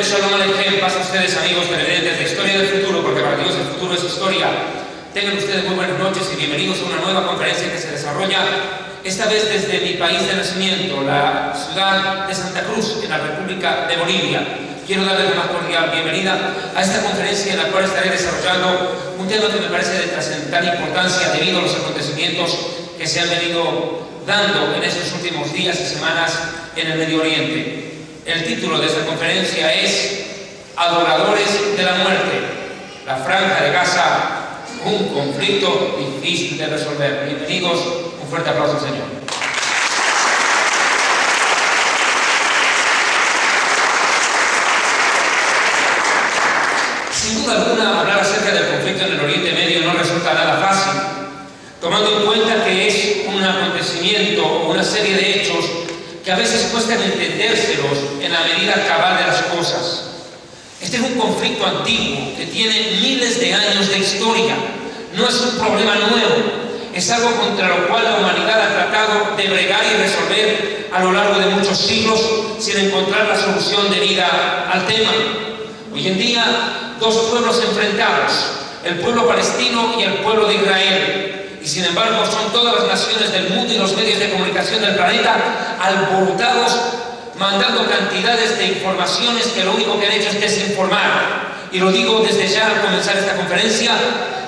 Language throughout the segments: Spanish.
Shalom Aleichem, pasen ustedes, amigos televidentes de Historia del Futuro, porque para Dios el futuro es historia. Tengan ustedes muy buenas noches y bienvenidos a una nueva conferencia que se desarrolla esta vez desde mi país de nacimiento, la ciudad de Santa Cruz, en la República de Bolivia. Quiero darles la más cordial bienvenida a esta conferencia en la cual estaré desarrollando un tema que me parece de trascendental importancia debido a los acontecimientos que se han venido dando en estos últimos días y semanas en el Medio Oriente. El título de esta conferencia es Adoradores de la Muerte, la Franja de Gaza, un conflicto difícil de resolver. Bienvenidos, un fuerte aplauso al Señor. Sin duda alguna, hablar acerca del conflicto en el Oriente Medio no resulta nada fácil, tomando en cuenta que es un acontecimiento o una serie de hechos que a veces cuestan entendérselos en la medida cabal de las cosas. Este es un conflicto antiguo que tiene miles de años de historia. No es un problema nuevo, es algo contra lo cual la humanidad ha tratado de bregar y resolver a lo largo de muchos siglos sin encontrar la solución debida al tema. Hoy en día, dos pueblos enfrentados, el pueblo palestino y el pueblo de Israel. Y sin embargo son todas las naciones del mundo y los medios de comunicación del planeta alborotados, mandando cantidades de informaciones que lo único que han hecho es desinformar. Y lo digo desde ya al comenzar esta conferencia,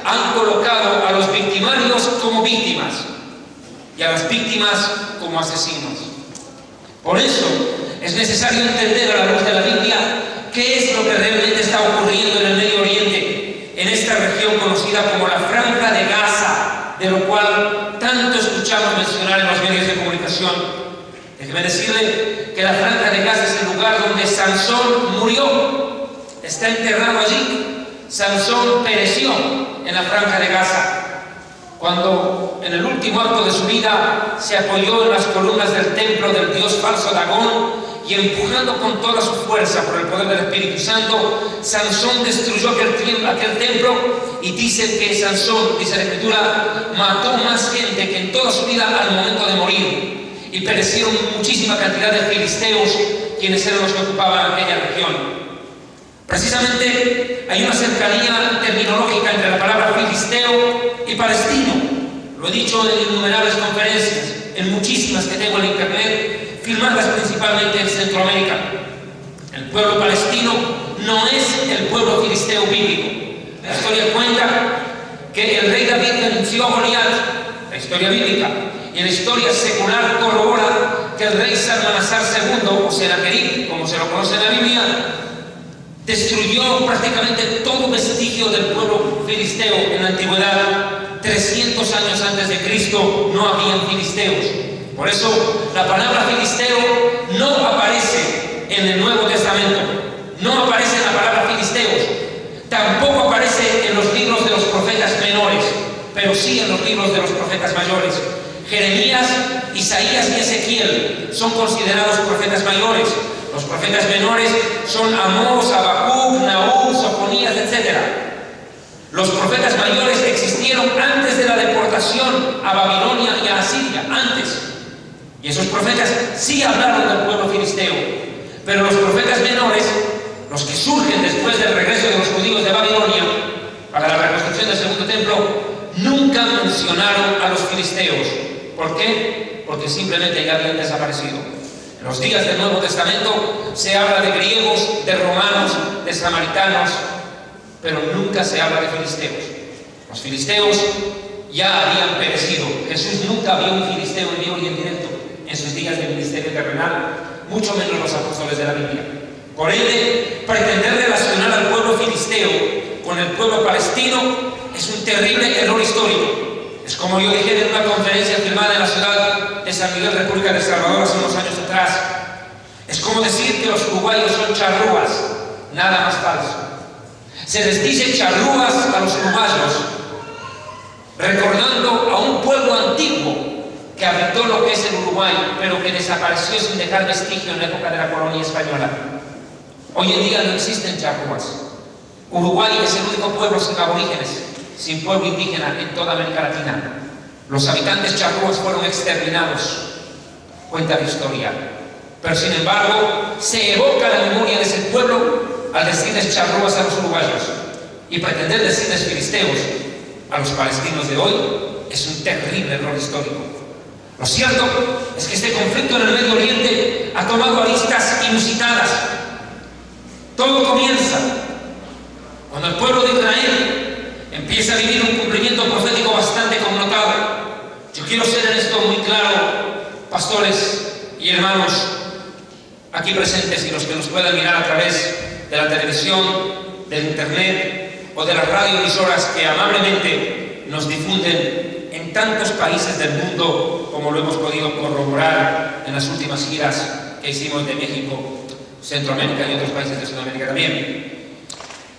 han colocado a los victimarios como víctimas y a las víctimas como asesinos. Por eso es necesario entender a la luz de la Biblia qué es lo que realmente está ocurriendo en el Medio Oriente, en esta región conocida como la Franja de Gaza, de lo cual tanto escuchamos mencionar en los medios de comunicación. Déjeme decirle que la Franja de Gaza es el lugar donde Sansón murió. Está enterrado allí. Sansón pereció en la Franja de Gaza, cuando en el último acto de su vida se apoyó en las columnas del templo del dios falso Dagón, y empujando con toda su fuerza por el poder del Espíritu Santo, Sansón destruyó aquel templo. Y dice que Sansón, dice la Escritura, mató más gente que en toda su vida al momento de morir, y perecieron muchísima cantidad de filisteos, quienes eran los que ocupaban aquella región. Precisamente hay una cercanía terminológica entre la palabra filisteo y palestino. Lo he dicho en innumerables conferencias, en muchísimas que tengo en internet, filmadas principalmente en Centroamérica. El pueblo palestino no es el pueblo filisteo bíblico. La historia cuenta que el rey David venció a Goliat, la historia bíblica, y en la historia secular corrobora que el rey Salmanasar II, o Senaquerib, como se lo conoce en la Biblia, destruyó prácticamente todo vestigio del pueblo filisteo en la antigüedad. 300 años antes de Cristo no habían filisteos. Por eso la palabra filisteo no aparece en el Nuevo Testamento, no aparece en la palabra filisteos, tampoco aparece en los libros de los profetas menores, pero sí en los libros de los profetas mayores. Jeremías, Isaías y Ezequiel son considerados profetas mayores. Los profetas menores son Amós, Habacuc, Nahum, Sofonías, etc. Los profetas mayores existieron antes de la deportación a Babilonia y a Asiria, antes. Y esos profetas sí hablaron del pueblo filisteo. Pero los profetas menores, los que surgen después del regreso de los judíos de Babilonia para la reconstrucción del segundo templo, nunca mencionaron a los filisteos. ¿Por qué? Porque simplemente ya habían desaparecido. En los días del Nuevo Testamento se habla de griegos, de romanos, de samaritanos, pero nunca se habla de filisteos. Los filisteos ya habían perecido. Jesús nunca vio un filisteo en vivo y en directo en sus días de ministerio terrenal, mucho menos los apóstoles de la Biblia. Por ende, pretender relacionar al pueblo filisteo con el pueblo palestino es un terrible error histórico. Es como yo dije en una conferencia filmada en la ciudad de San Miguel, República de El Salvador, hace unos años atrás. Es como decir que los uruguayos son charrúas, nada más falso. Se les dice charrúas a los uruguayos, recordando a un pueblo antiguo que habitó lo que es el Uruguay, pero que desapareció sin dejar vestigio en la época de la colonia española. Hoy en día no existen charrúas. Uruguay es el único pueblo sin aborígenes, sin pueblo indígena en toda América Latina. Los habitantes charrúas fueron exterminados. Cuenta la historia. pero sin embargo se evoca la memoria de ese pueblo al decirles charrúas a los uruguayos y pretender decirles filisteos a los palestinos de hoy es un terrible error histórico. Lo cierto es que este conflicto en el Medio Oriente ha tomado aristas inusitadas. Todo comienza cuando el pueblo de Israel empieza a vivir un cumplimiento profético bastante connotado. Yo quiero ser en esto muy claro, pastores y hermanos aquí presentes y los que nos puedan mirar a través de la televisión, del internet o de las radioemisoras que amablemente nos difunden en tantos países del mundo como lo hemos podido corroborar en las últimas giras que hicimos de México, Centroamérica y otros países de Sudamérica también.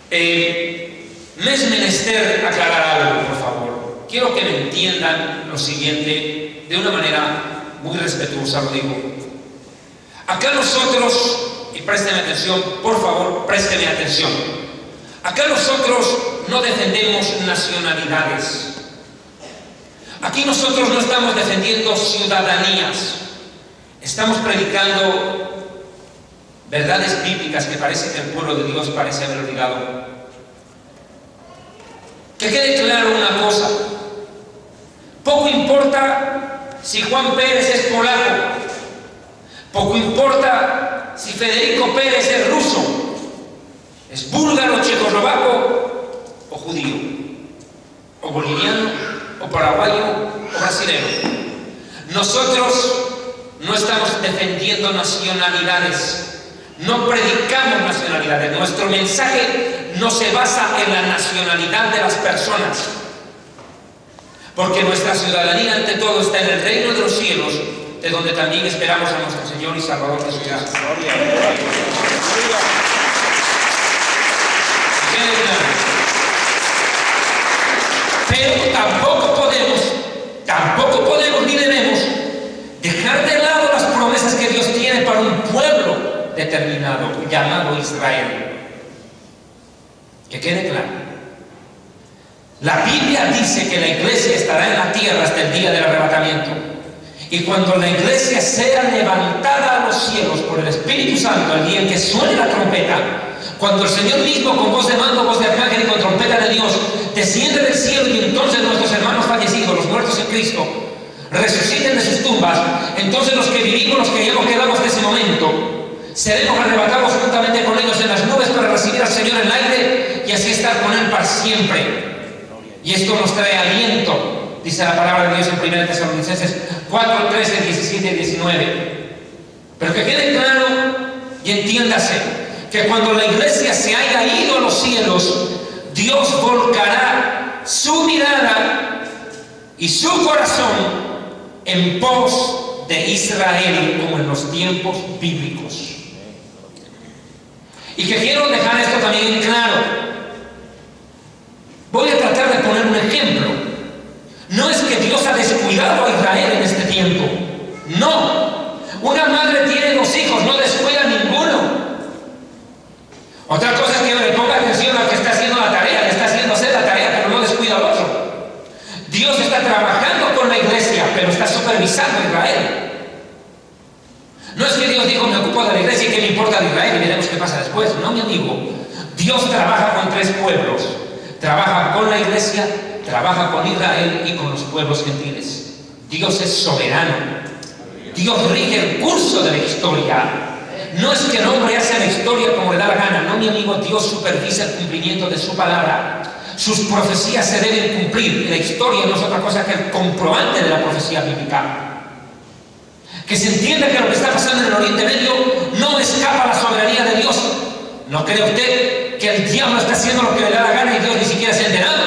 Me es menester aclarar algo, por favor. Quiero que me entiendan lo siguiente de una manera muy respetuosa, lo digo. Acá nosotros, y présteme atención, por favor, présteme atención. Acá nosotros no defendemos nacionalidades. Aquí nosotros no estamos defendiendo ciudadanías. Estamos predicando verdades bíblicas que parece que el pueblo de Dios parece haber olvidado. Que quede claro una cosa. Poco importa si Juan Pérez es polaco. Poco importa si Federico Pérez es ruso, es búlgaro, checoslovaco o judío, o boliviano, o paraguayo, o brasilero. Nosotros no estamos defendiendo nacionalidades. No predicamos nacionalidades. Nuestro mensaje no se basa en la nacionalidad de las personas, porque nuestra ciudadanía ante todo está en el reino de los cielos, de donde también esperamos a nuestro Señor y Salvador Jesucristo. Pero tampoco podemos ni debemos dejar de lado las promesas que Dios tiene para un pueblo determinado, llamado Israel. Que quede claro. La Biblia dice que la iglesia estará en la tierra hasta el día del arrebatamiento. Y cuando la iglesia sea levantada a los cielos por el Espíritu Santo, el día en que suene la trompeta, cuando el Señor mismo con voz de mando, voz de arcángel y con trompeta de Dios desciende del cielo, y entonces nuestros hermanos fallecidos, los muertos en Cristo, resuciten de sus tumbas, entonces los que vivimos, los que ya no quedamos de ese momento, seremos arrebatados juntamente con ellos en las nubes para recibir al Señor en el aire y así estar con Él para siempre. Y esto nos trae aliento, dice la palabra de Dios en 1 Tesalonicenses 4, 13, 17 y 19. Pero que quede claro y entiéndase que cuando la iglesia se haya ido a los cielos, Dios volcará su mirada y su corazón en pos de Israel, como en los tiempos bíblicos. Y que quiero dejar esto también claro. Voy a tratar de poner un ejemplo. No es que Dios ha descuidado a Israel en este tiempo. No. Una madre tiene 2 hijos, no descuida a ninguno. Otra cosa es que le ponga atención al que está haciendo la tarea, le está haciendo hacer la tarea, pero no descuida al otro. Dios está trabajando con la iglesia, pero está supervisando a Israel. No es que Dios dijo, me ocupo de la iglesia y que me importa de Israel y veremos qué pasa después. No, mi amigo. Dios trabaja con 3 pueblos. Trabaja con la iglesia, trabaja con Israel y con los pueblos gentiles. Dios es soberano. Dios rige el curso de la historia. No es que el hombre hace la historia como le da la gana. No, mi amigo, Dios supervisa el cumplimiento de su palabra. Sus profecías se deben cumplir. La historia no es otra cosa que el comprobante de la profecía bíblica. Que se entienda que lo que está pasando en el Oriente Medio no escapa a la soberanía de Dios. ¿No cree usted que el diablo está haciendo lo que le da la gana y Dios ni siquiera se ha enterado?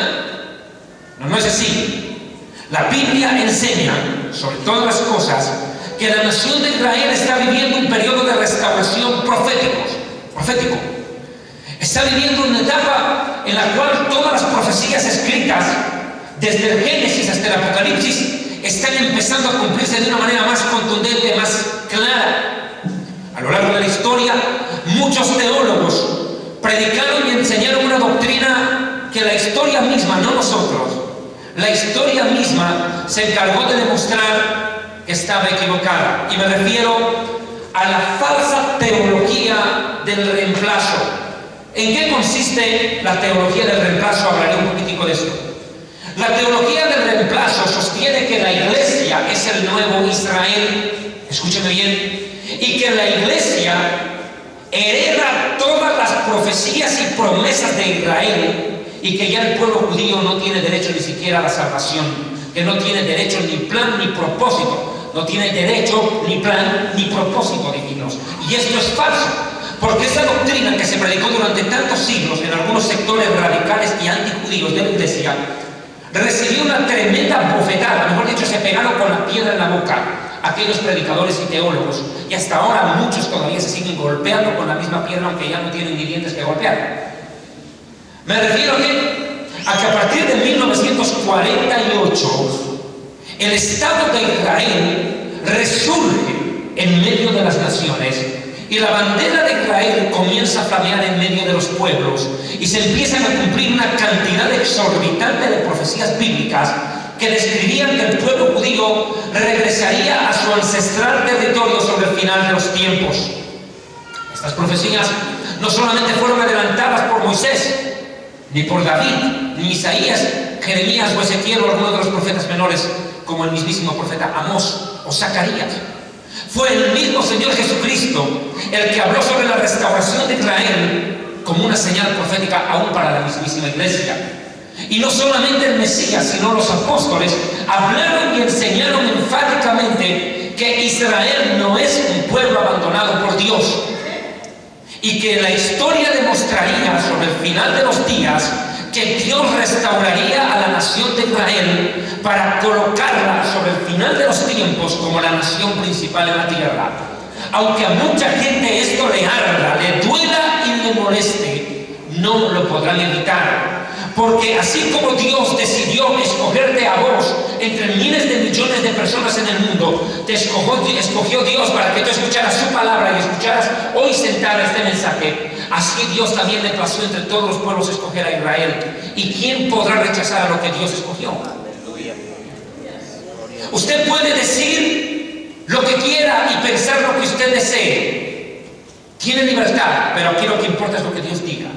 No, no es así. La Biblia enseña, sobre todas las cosas, que la nación de Israel está viviendo un periodo de restauración profético. Está viviendo una etapa en la cual todas las profecías escritas, desde el Génesis hasta el Apocalipsis, están empezando a cumplirse de una manera más contundente, más clara. A lo largo de la historia, muchos teólogos predicaron y enseñaron una doctrina que la historia misma, no nosotros, la historia misma se encargó de demostrar que estaba equivocada. Y me refiero a la falsa teología del reemplazo. ¿En qué consiste la teología del reemplazo? Hablaré un poquitico de esto. La teología del reemplazo sostiene que la iglesia es el nuevo Israel, escúcheme bien, y que la iglesia hereda todas las profecías y promesas de Israel, y que ya el pueblo judío no tiene derecho ni siquiera a la salvación, que no tiene derecho ni plan ni propósito, no tiene derecho ni plan ni propósito divinos. Y esto es falso, porque esa doctrina que se predicó durante tantos siglos en algunos sectores radicales y antijudíos de la iglesia recibió una tremenda bofetada, mejor dicho, se pegaron con la piedra en la boca aquellos predicadores y teólogos, y hasta ahora muchos todavía se siguen golpeando con la misma piedra, aunque ya no tienen ni dientes que golpear. Me refiero a que a partir de 1948 el Estado de Israel resurge en medio de las naciones, y la bandera de Israel comienza a flamear en medio de los pueblos, y se empiezan a cumplir una cantidad exorbitante de profecías bíblicas que describían que el pueblo judío regresaría a su ancestral territorio sobre el final de los tiempos. Estas profecías no solamente fueron adelantadas por Moisés, ni por David, ni Isaías, Jeremías o Ezequiel o alguno de los profetas menores, como el mismísimo profeta Amós o Zacarías. Fue el mismo Señor Jesucristo el que habló sobre la restauración de Israel como una señal profética aún para la mismísima iglesia. Y no solamente el Mesías, sino los apóstoles hablaron y enseñaron enfáticamente que Israel no es un pueblo abandonado por Dios, y que la historia demostraría sobre el final de los días que Dios restauraría a la nación de Israel para colocarla sobre el final de los tiempos como la nación principal en la tierra. Aunque a mucha gente esto le arda, le duela y le moleste, no lo podrán evitar. Porque así como Dios decidió escogerte a vos entre miles de millones de personas en el mundo, te escogió Dios para que tú escucharas su palabra y escucharas hoy sentada este mensaje, así Dios también le plazó entre todos los pueblos escoger a Israel. ¿Y quién podrá rechazar a lo que Dios escogió? Usted puede decir lo que quiera y pensar lo que usted desee. Tiene libertad, pero aquí lo que importa es lo que Dios diga.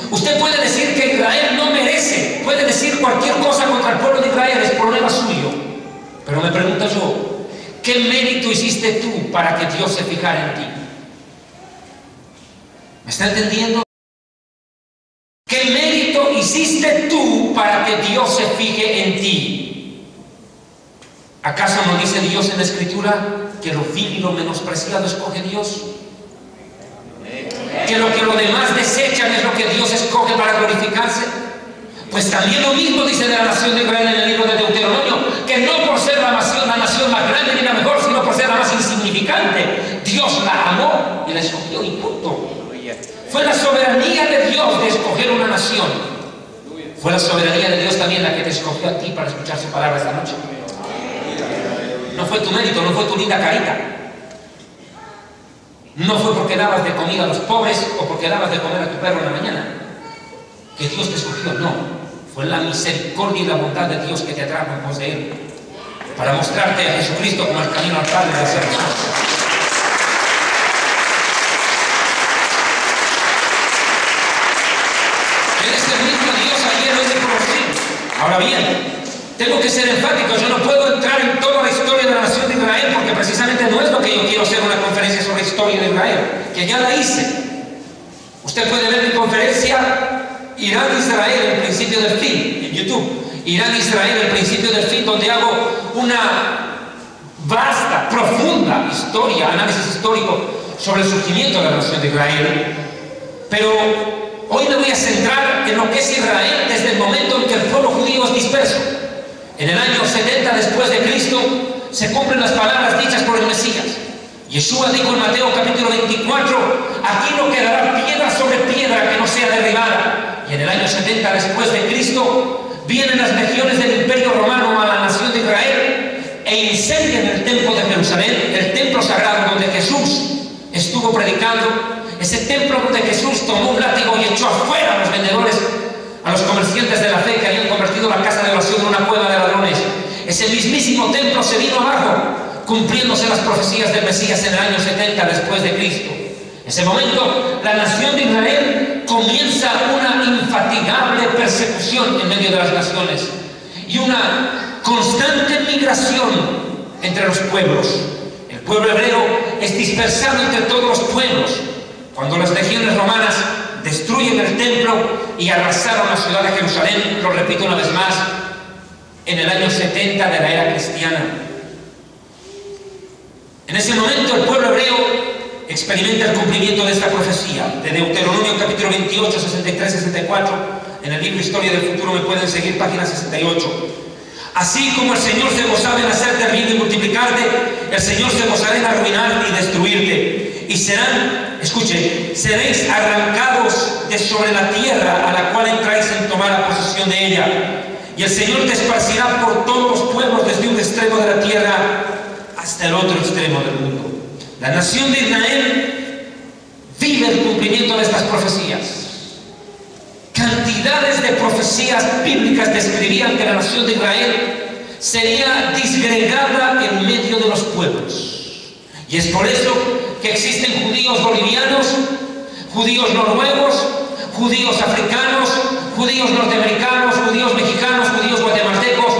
Usted puede decir que Israel no merece, puede decir cualquier cosa contra el pueblo de Israel, es problema suyo. Pero me pregunto yo, ¿qué mérito hiciste tú para que Dios se fijara en ti? ¿Me está entendiendo? ¿Qué mérito hiciste tú para que Dios se fije en ti? ¿Acaso no dice Dios en la Escritura que lo vil y lo menospreciado escoge Dios? Que lo demás desechan es lo que Dios escoge para glorificarse. Pues también lo mismo dice de la nación de Israel en el libro de Deuteronomio, que no por ser la nación más grande ni la mejor, sino por ser la más insignificante, Dios la amó y la escogió y punto. Fue la soberanía de Dios de escoger una nación. Fue la soberanía de Dios también la que te escogió a ti para escuchar su palabra esta noche. No fue tu mérito, no fue tu linda carita. No fue porque dabas de comida a los pobres o porque dabas de comer a tu perro en la mañana que Dios te escogió, no. Fue la misericordia y la bondad de Dios que te atrajo en pos de Él, para mostrarte a Jesucristo como el camino al Padre de hacer las cosas. Él es el mismo Dios ayer, hoy y por los siglos. Ahora bien, tengo que ser enfático, yo no puedo entrar en toda la historia de la nación de Israel, porque precisamente no es lo que yo quiero hacer, una conferencia sobre la historia de Israel, que ya la hice. Usted puede ver mi conferencia Irán-Israel, el principio del fin, en YouTube. Irán-Israel, el principio del fin, donde hago una vasta, profunda historia, análisis histórico sobre el surgimiento de la nación de Israel. Pero hoy me voy a centrar en lo que es Israel desde el momento en que el pueblo judío es disperso. En el año 70 después de Cristo se cumplen las palabras dichas por el Mesías. Yeshua dijo en Mateo capítulo 24, aquí no quedará piedra sobre piedra que no sea derribada. Y en el año 70 después de Cristo vienen las legiones del Imperio Romano a la nación de Israel e incendian el templo de Jerusalén, el templo sagrado donde Jesús estuvo predicando, ese templo donde Jesús tomó un látigo y echó afuera a los vendedores, a los comerciantes de la fe que habían convertido la casa de oración en una cueva de ladrones. Ese mismísimo templo se vino abajo cumpliéndose las profecías del Mesías en el año 70 después de Cristo. En ese momento, la nación de Israel comienza una infatigable persecución en medio de las naciones y una constante migración entre los pueblos. El pueblo hebreo es dispersado entre todos los pueblos. Cuando las legiones romanas destruyen el templo y arrasaron la ciudad de Jerusalén, lo repito una vez más, en el año 70 de la era cristiana. En ese momento el pueblo hebreo experimenta el cumplimiento de esta profecía, de Deuteronomio capítulo 28, 63, 64. En el libro Historia del Futuro me pueden seguir, página 68. Así como el Señor se gozaba en hacerte el bien y multiplicarte, el Señor se gozará en arruinar y destruirte. Y serán, escuchen, seréis arrancados de sobre la tierra a la cual entráis en tomar la posesión de ella. Y el Señor te esparcirá por todos los pueblos desde un extremo de la tierra hasta el otro extremo del mundo. La nación de Israel vive el cumplimiento de estas profecías. Cantidades de profecías bíblicas describían que la nación de Israel sería disgregada en medio de los pueblos. Y es por eso que existen judíos bolivianos, judíos noruegos, judíos africanos, judíos norteamericanos, judíos mexicanos, judíos guatemaltecos,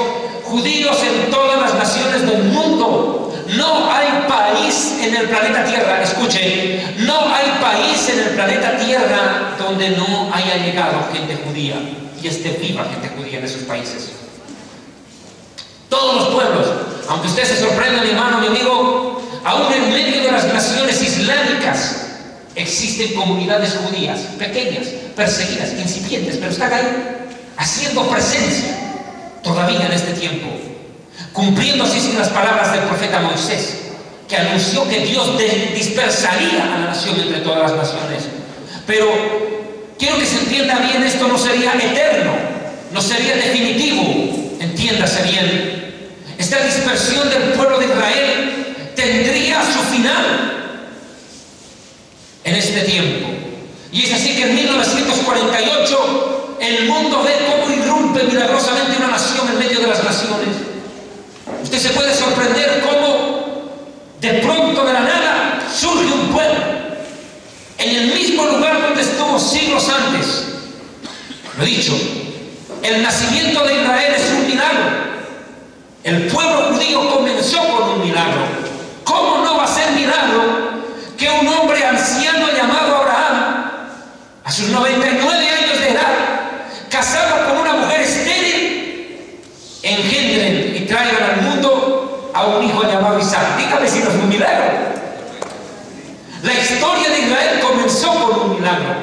judíos en todas las naciones del mundo. No hay país en el planeta Tierra, escuchen, no hay país en el planeta Tierra donde no haya llegado gente judía y esté viva gente judía en esos países. Todos los pueblos, aunque usted se sorprenda, mi hermano, mi amigo, aún en medio de las naciones islámicas existen comunidades judías, pequeñas, perseguidas, incipientes, pero están ahí, haciendo presencia todavía en este tiempo, cumpliendo así sin las palabras del profeta Moisés, que anunció que Dios dispersaría a la nación entre todas las naciones. Pero quiero que se entienda bien, esto no sería eterno, no sería definitivo, entiéndase bien. Esta dispersión del pueblo de Israel tendría su final en este tiempo. Y es así que en 1948 el mundo ve cómo irrumpe milagrosamente una nación en medio de las naciones. Usted se puede sorprender cómo de pronto de la nada surge un pueblo en el mismo lugar donde estuvo siglos antes. Lo he dicho, el nacimiento de Israel es un milagro. El pueblo judío comenzó con un milagro. ¿Cómo no va a ser milagro que un hombre anciano llamado Abraham, a sus 99 años de edad, casado con una mujer estéril, engendren y traigan al mundo a un hijo llamado Isaac? Dígame si no es un milagro. La historia de Israel comenzó con un milagro.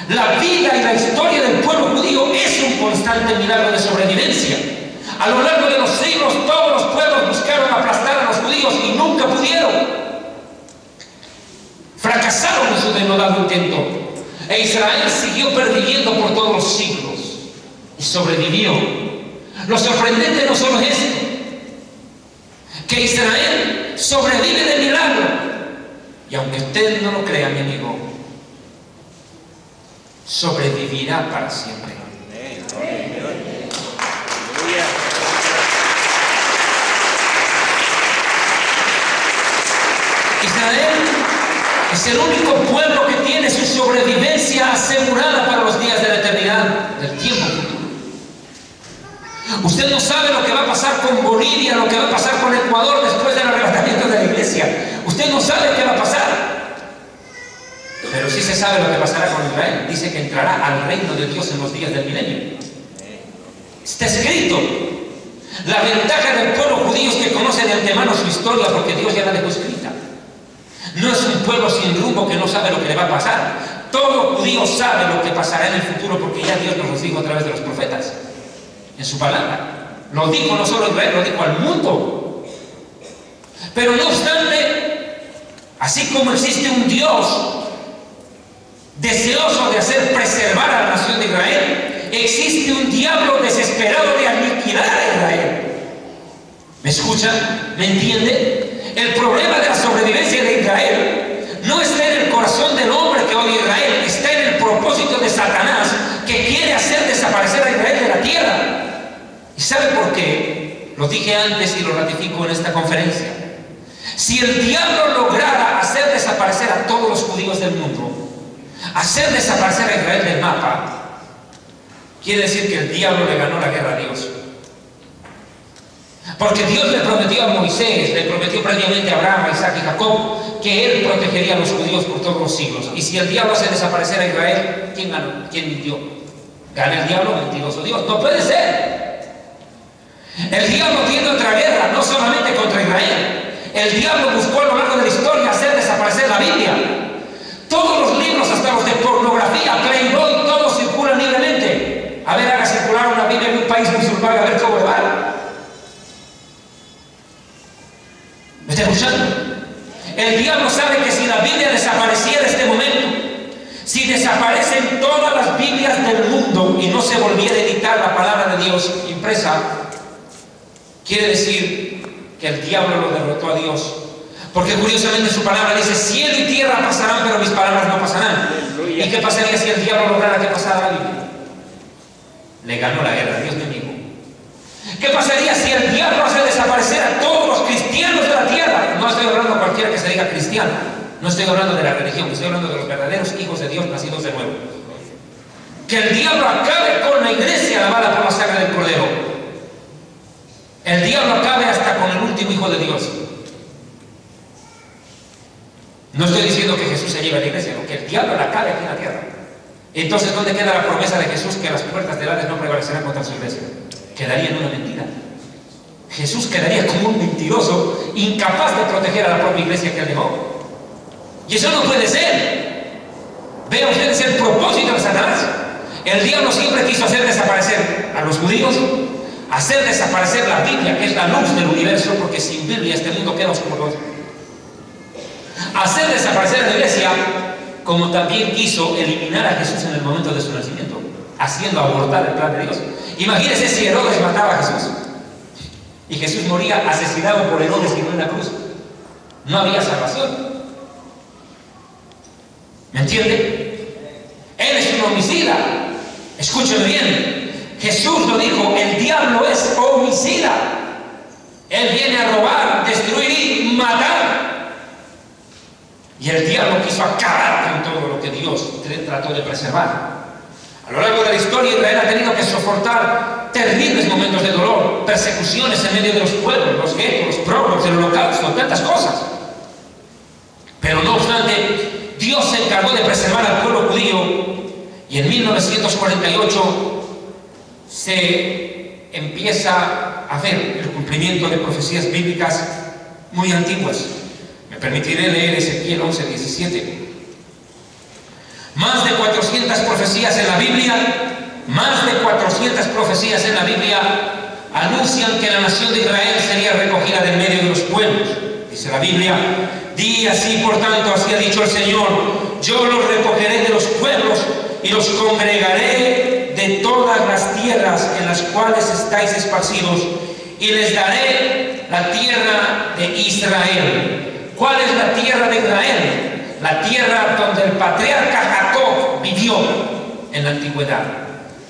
La vida y la historia del pueblo judío es un constante milagro de sobrevivencia. A lo largo de los siglos todos los pueblos buscaron aplastar a los judíos y nunca pudieron. Fracasaron en su denodado intento. E Israel siguió perviviendo por todos los siglos y sobrevivió. Lo sorprendente no solo es esto, que Israel sobrevive de milagro. Y aunque usted no lo crea, mi amigo, sobrevivirá para siempre. Israel es el único pueblo que tiene su sobrevivencia asegurada para los días de la eternidad, del tiempo futuro. Usted no sabe lo que va a pasar con Bolivia, lo que va a pasar con Ecuador después del arrebatamiento de la iglesia. Usted no sabe qué va a pasar. Pero sí se sabe lo que pasará con Israel. Dice que entrará al reino de Dios en los días del milenio. Está escrito. La ventaja del pueblo judío es que conoce de antemano su historia porque Dios ya la dejó escrita. No es un pueblo sin rumbo que no sabe lo que le va a pasar. Todo judío sabe lo que pasará en el futuro porque ya Dios nos lo dijo a través de los profetas, en su palabra. Lo dijo no solo a Israel, lo dijo al mundo. Pero no obstante, así como existe un Dios deseoso de hacer preservar a la nación de Israel, existe un diablo desesperado de aniquilar a Israel. ¿Me escuchan? ¿Me entienden? El problema de la sobrevivencia de Israel no está en el corazón del hombre que odia a Israel, está en el propósito de Satanás que quiere hacer desaparecer a Israel de la tierra. ¿Y sabe por qué? Lo dije antes y lo ratifico en esta conferencia. Si el diablo lograra hacer desaparecer a todos los judíos del mundo, hacer desaparecer a Israel del mapa, quiere decir que el diablo le ganó la guerra a Dios. Porque Dios le prometió a Moisés, le prometió previamente a Abraham, a Isaac y Jacob, que él protegería a los judíos por todos los siglos. Y si el diablo hace desaparecer a Israel, ¿quién ganó? ¿Quién mintió? ¿Gana el diablo? Mentiroso Dios. No puede ser. El diablo tiene otra guerra, no solamente contra Israel. El diablo buscó a lo largo de la historia hacer desaparecer la Biblia. Todos los libros, hasta los de pornografía, Playboy, todos circulan libremente. A ver, haga circular una Biblia en un país musulmán, a ver cómo le va. ¿Me está escuchando? El diablo sabe que si la Biblia desapareciera en este momento, si desaparecen todas las Biblias del mundo y no se volviera a editar la palabra de Dios impresa, quiere decir que el diablo lo derrotó a Dios. Porque curiosamente su palabra dice: cielo y tierra pasarán, pero mis palabras no pasarán. ¿Y qué pasaría si el diablo lograra que pasara la Biblia? Le ganó la guerra, Dios me dijo. ¿Qué pasaría si el diablo hace desaparecer a todos los cristianos de la tierra? No estoy hablando de cualquiera que se diga cristiano, no estoy hablando de la religión, estoy hablando de los verdaderos hijos de Dios nacidos de nuevo. Que el diablo acabe con la iglesia lavada por la sangre del Cordero. El diablo acabe hasta con el último hijo de Dios. No estoy diciendo que Jesús se lleve a la iglesia, sino que el diablo la acabe aquí en la tierra. Entonces, ¿dónde queda la promesa de Jesús que las puertas del Hades no prevalecerán contra su iglesia? Quedaría en una mentira. Jesús quedaría como un mentiroso, incapaz de proteger a la propia iglesia que él dejó. Y eso no puede ser. Vean ustedes el propósito de Satanás. El diablo siempre quiso hacer desaparecer a los judíos, hacer desaparecer la Biblia, que es la luz del universo, porque sin Biblia este mundo queda oscuro. Hacer desaparecer a la iglesia, como también quiso eliminar a Jesús en el momento de su nacimiento, haciendo abortar el plan de Dios. Imagínense si Herodes mataba a Jesús y Jesús moría asesinado por Herodes y no en la cruz. No había salvación. ¿Me entiende? Él es un homicida. Escúcheme bien. Jesús lo dijo: el diablo es homicida. Él viene a robar, destruir y matar. Y el diablo quiso acabar con todo lo que Dios trató de preservar. A lo largo de la historia, Israel ha tenido que soportar terribles momentos de dolor, persecuciones en medio de los pueblos, los guetos, los pueblos, el holocausto, tantas cosas. Pero no obstante, Dios se encargó de preservar al pueblo judío, y en 1948 se empieza a ver el cumplimiento de profecías bíblicas muy antiguas. Me permitiré leer Ezequiel 11:17. Más de 400 profecías en la Biblia, más de 400 profecías en la Biblia anuncian que la nación de Israel sería recogida del medio de los pueblos. Dice la Biblia: di así, por tanto, así ha dicho el Señor: yo los recogeré de los pueblos y los congregaré de todas las tierras en las cuales estáis esparcidos, y les daré la tierra de Israel. ¿Cuál es la tierra de Israel? La tierra donde el patriarca Jacob vivió en la antigüedad.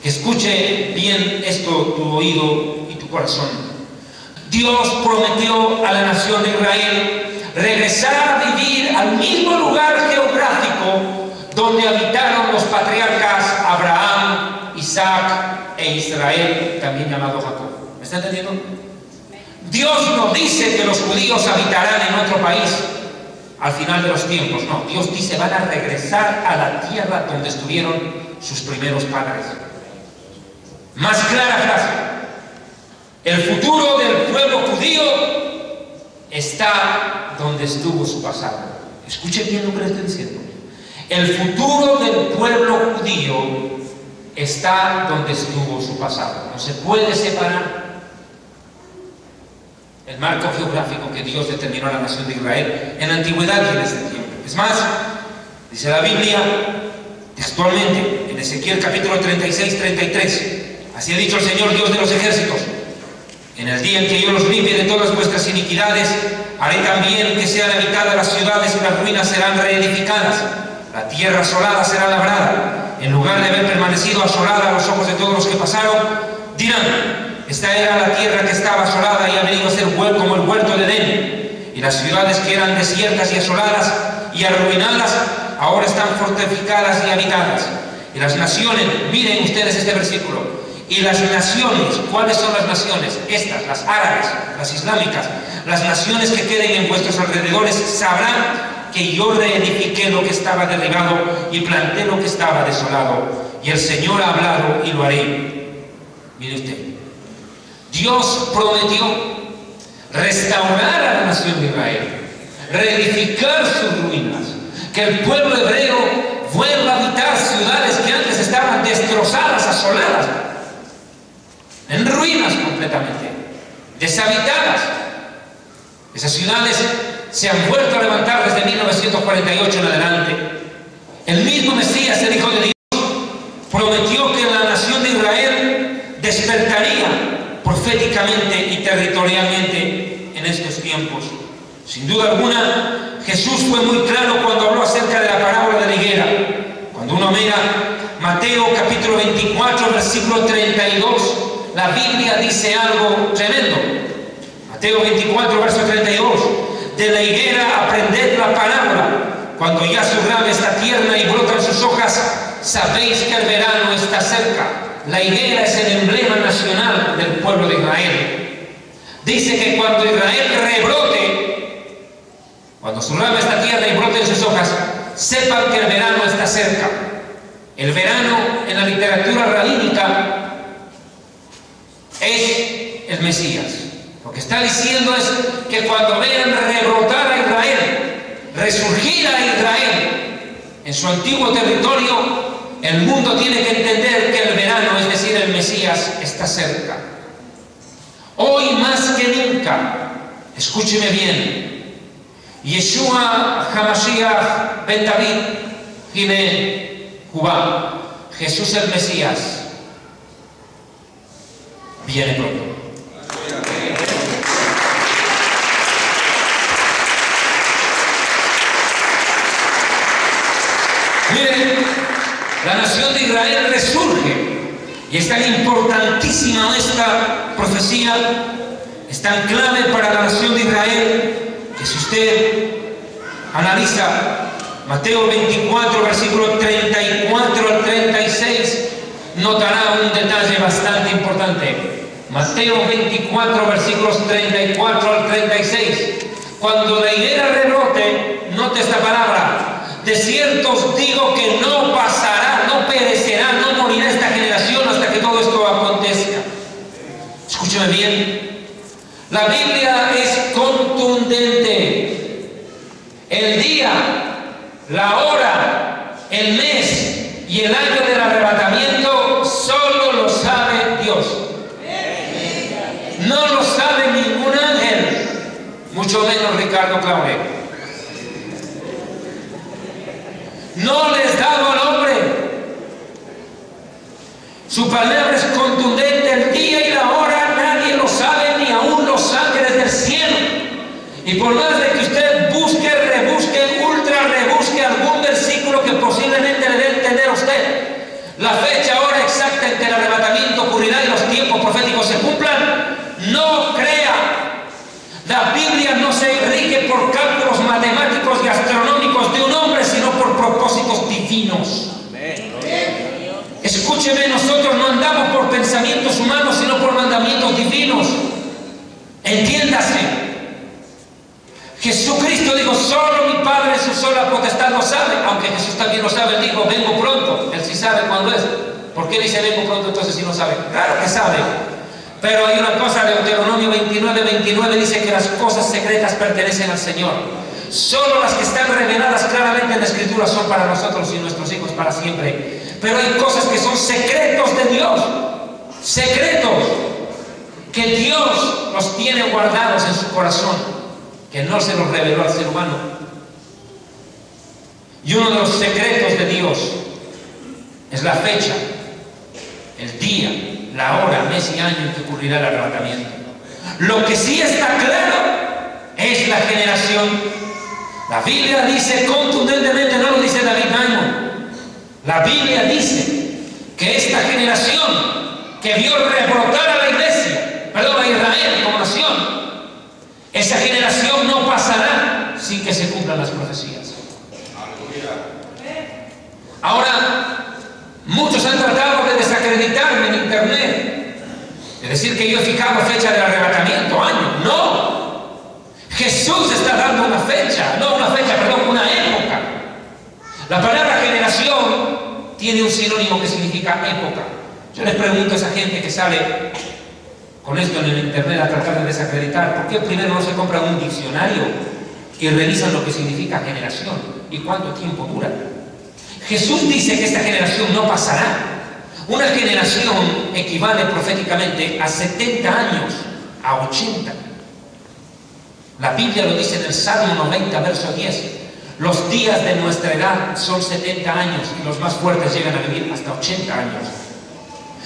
Escuche bien esto, tu oído y tu corazón. Dios prometió a la nación de Israel regresar a vivir al mismo lugar geográfico donde habitaron los patriarcas Abraham, Isaac e Israel, también llamado Jacob. ¿Me está entendiendo? Dios no dice que los judíos habitarán en otro país al final de los tiempos. No, Dios dice: van a regresar a la tierra donde estuvieron sus primeros padres. Más clara frase: el futuro del pueblo judío está donde estuvo su pasado. Escuchen bien lo que les estoy diciendo. El futuro del pueblo judío está donde estuvo su pasado. No se puede separar el marco geográfico que Dios determinó a la nación de Israel en la antigüedad y en este tiempo. Es más, dice la Biblia textualmente en Ezequiel capítulo 36-33: así ha dicho el Señor, Dios de los ejércitos: en el día en que yo los limpie de todas vuestras iniquidades, haré también que sean habitadas las ciudades y las ruinas serán reedificadas. La tierra asolada será labrada. En lugar de haber permanecido asolada a los ojos de todos los que pasaron, dirán: esta era la tierra que estaba asolada y ha venido a ser como el huerto de Edén. y las ciudades que eran desiertas y asoladas y arruinadas, ahora están fortificadas y habitadas. Y las naciones, miren ustedes este versículo, y las naciones, ¿cuáles son las naciones? Estas, las árabes, las islámicas, las naciones que queden en vuestros alrededores sabrán que yo reedifiqué lo que estaba derribado y planté lo que estaba desolado. Y el Señor ha hablado y lo haré. Mire usted, Dios prometió restaurar a la nación de Israel, reedificar sus ruinas, que el pueblo hebreo vuelva a habitar ciudades que antes estaban destrozadas, asoladas, en ruinas completamente, deshabitadas. Esas ciudades se han vuelto a levantar desde 1948 en adelante. El mismo Mesías, el Hijo de Dios, prometió que la nación de Israel despertaría proféticamente y territorialmente en estos tiempos. Sin duda alguna, Jesús fue muy claro cuando habló acerca de la parábola de la higuera. Cuando uno mira Mateo capítulo 24, versículo 32, la Biblia dice algo tremendo. Mateo 24, verso 32. De la higuera aprended la parábola. Cuando ya su rama está tierna y brotan sus hojas, sabéis que el verano está cerca. La higuera es el emblema nacional del pueblo de Israel. Dice que cuando Israel rebrote, cuando su rama está tierna y broten sus hojas, sepan que el verano está cerca. El verano en la literatura rabínica es el Mesías. Lo que está diciendo es que cuando vean rebrotar a Israel, resurgir a Israel en su antiguo territorio, el mundo tiene que entender que el verano, es decir, el Mesías, está cerca. Hoy más que nunca, escúcheme bien, Yeshua HaMashiach Ben David Hine Jubá, Jesús el Mesías, viene pronto. Miren, la nación de Israel resurge, y es tan importantísima esta profecía, es tan clave para la nación de Israel, que si usted analiza Mateo 24, versículo 34 al 36, notará un detalle bastante importante. Mateo 24, versículos 34 al 36. Cuando la higuera rebrote, note esta palabra: de cierto os digo que no pasará, no perecerá, no morirá esta generación hasta que todo esto acontezca. Escúcheme bien, la Biblia es contundente. El día, la hora, el mes y el año del arrebatamiento solo lo sabe Dios. No lo sabe ningún ángel, mucho menos Ricardo Claure. No les dado al hombre. Su palabra es contundente. El día y la hora nadie lo sabe, ni aún los ángeles del cielo. Y por más de que usted busque, rebusque, ultra rebusque algún versículo que posiblemente le dé a entender a usted la fecha, hora exacta en que el arrebatamiento ocurrirá y los tiempos proféticos se cumplan, no crea. La Biblia no se rige por cálculos matemáticos y astronómicos de un hombre, sino por propósitos divinos. Escúcheme, nosotros no andamos por pensamientos humanos, sino por mandamientos divinos. Entiéndase. Jesucristo dijo: solo mi Padre en su sola potestad lo sabe. Aunque Jesús también lo sabe, él dijo: vengo pronto. Él sí sabe cuándo es. ¿Por qué dice vengo pronto entonces si no sabe? Claro que sabe. Pero hay una cosa, Deuteronomio 29 dice que las cosas secretas pertenecen al Señor. Solo las que están reveladas claramente en la Escritura son para nosotros y nuestros hijos para siempre. Pero hay cosas que son secretos de Dios. Secretos que Dios los tiene guardados en su corazón, que no se los reveló al ser humano. Y uno de los secretos de Dios es la fecha, el día, la hora, mes y año en que ocurrirá el arrebatamiento. Lo que sí está claro es la generación. La Biblia dice contundentemente, no lo dice David Naimo, la Biblia dice que esta generación que vio rebrotar a la iglesia, perdón, a Israel como nación, Esa generación no pasará sin que se cumplan las profecías. Ahora, muchos han tratado de desacreditarme en internet, de decir que yo he fijado fecha del arrebatamiento, año. No, Jesús está dando una fecha, una época. La palabra generación tiene un sinónimo que significa época. Yo les pregunto a esa gente que sale con esto en el internet a tratar de desacreditar, ¿por qué primero no se compra un diccionario y revisan lo que significa generación y cuánto tiempo dura? Jesús dice que esta generación no pasará. Una generación equivale proféticamente a 70 años, a 80. La Biblia lo dice en el Salmo 90, verso 10. Los días de nuestra edad son 70 años y los más fuertes llegan a vivir hasta 80 años.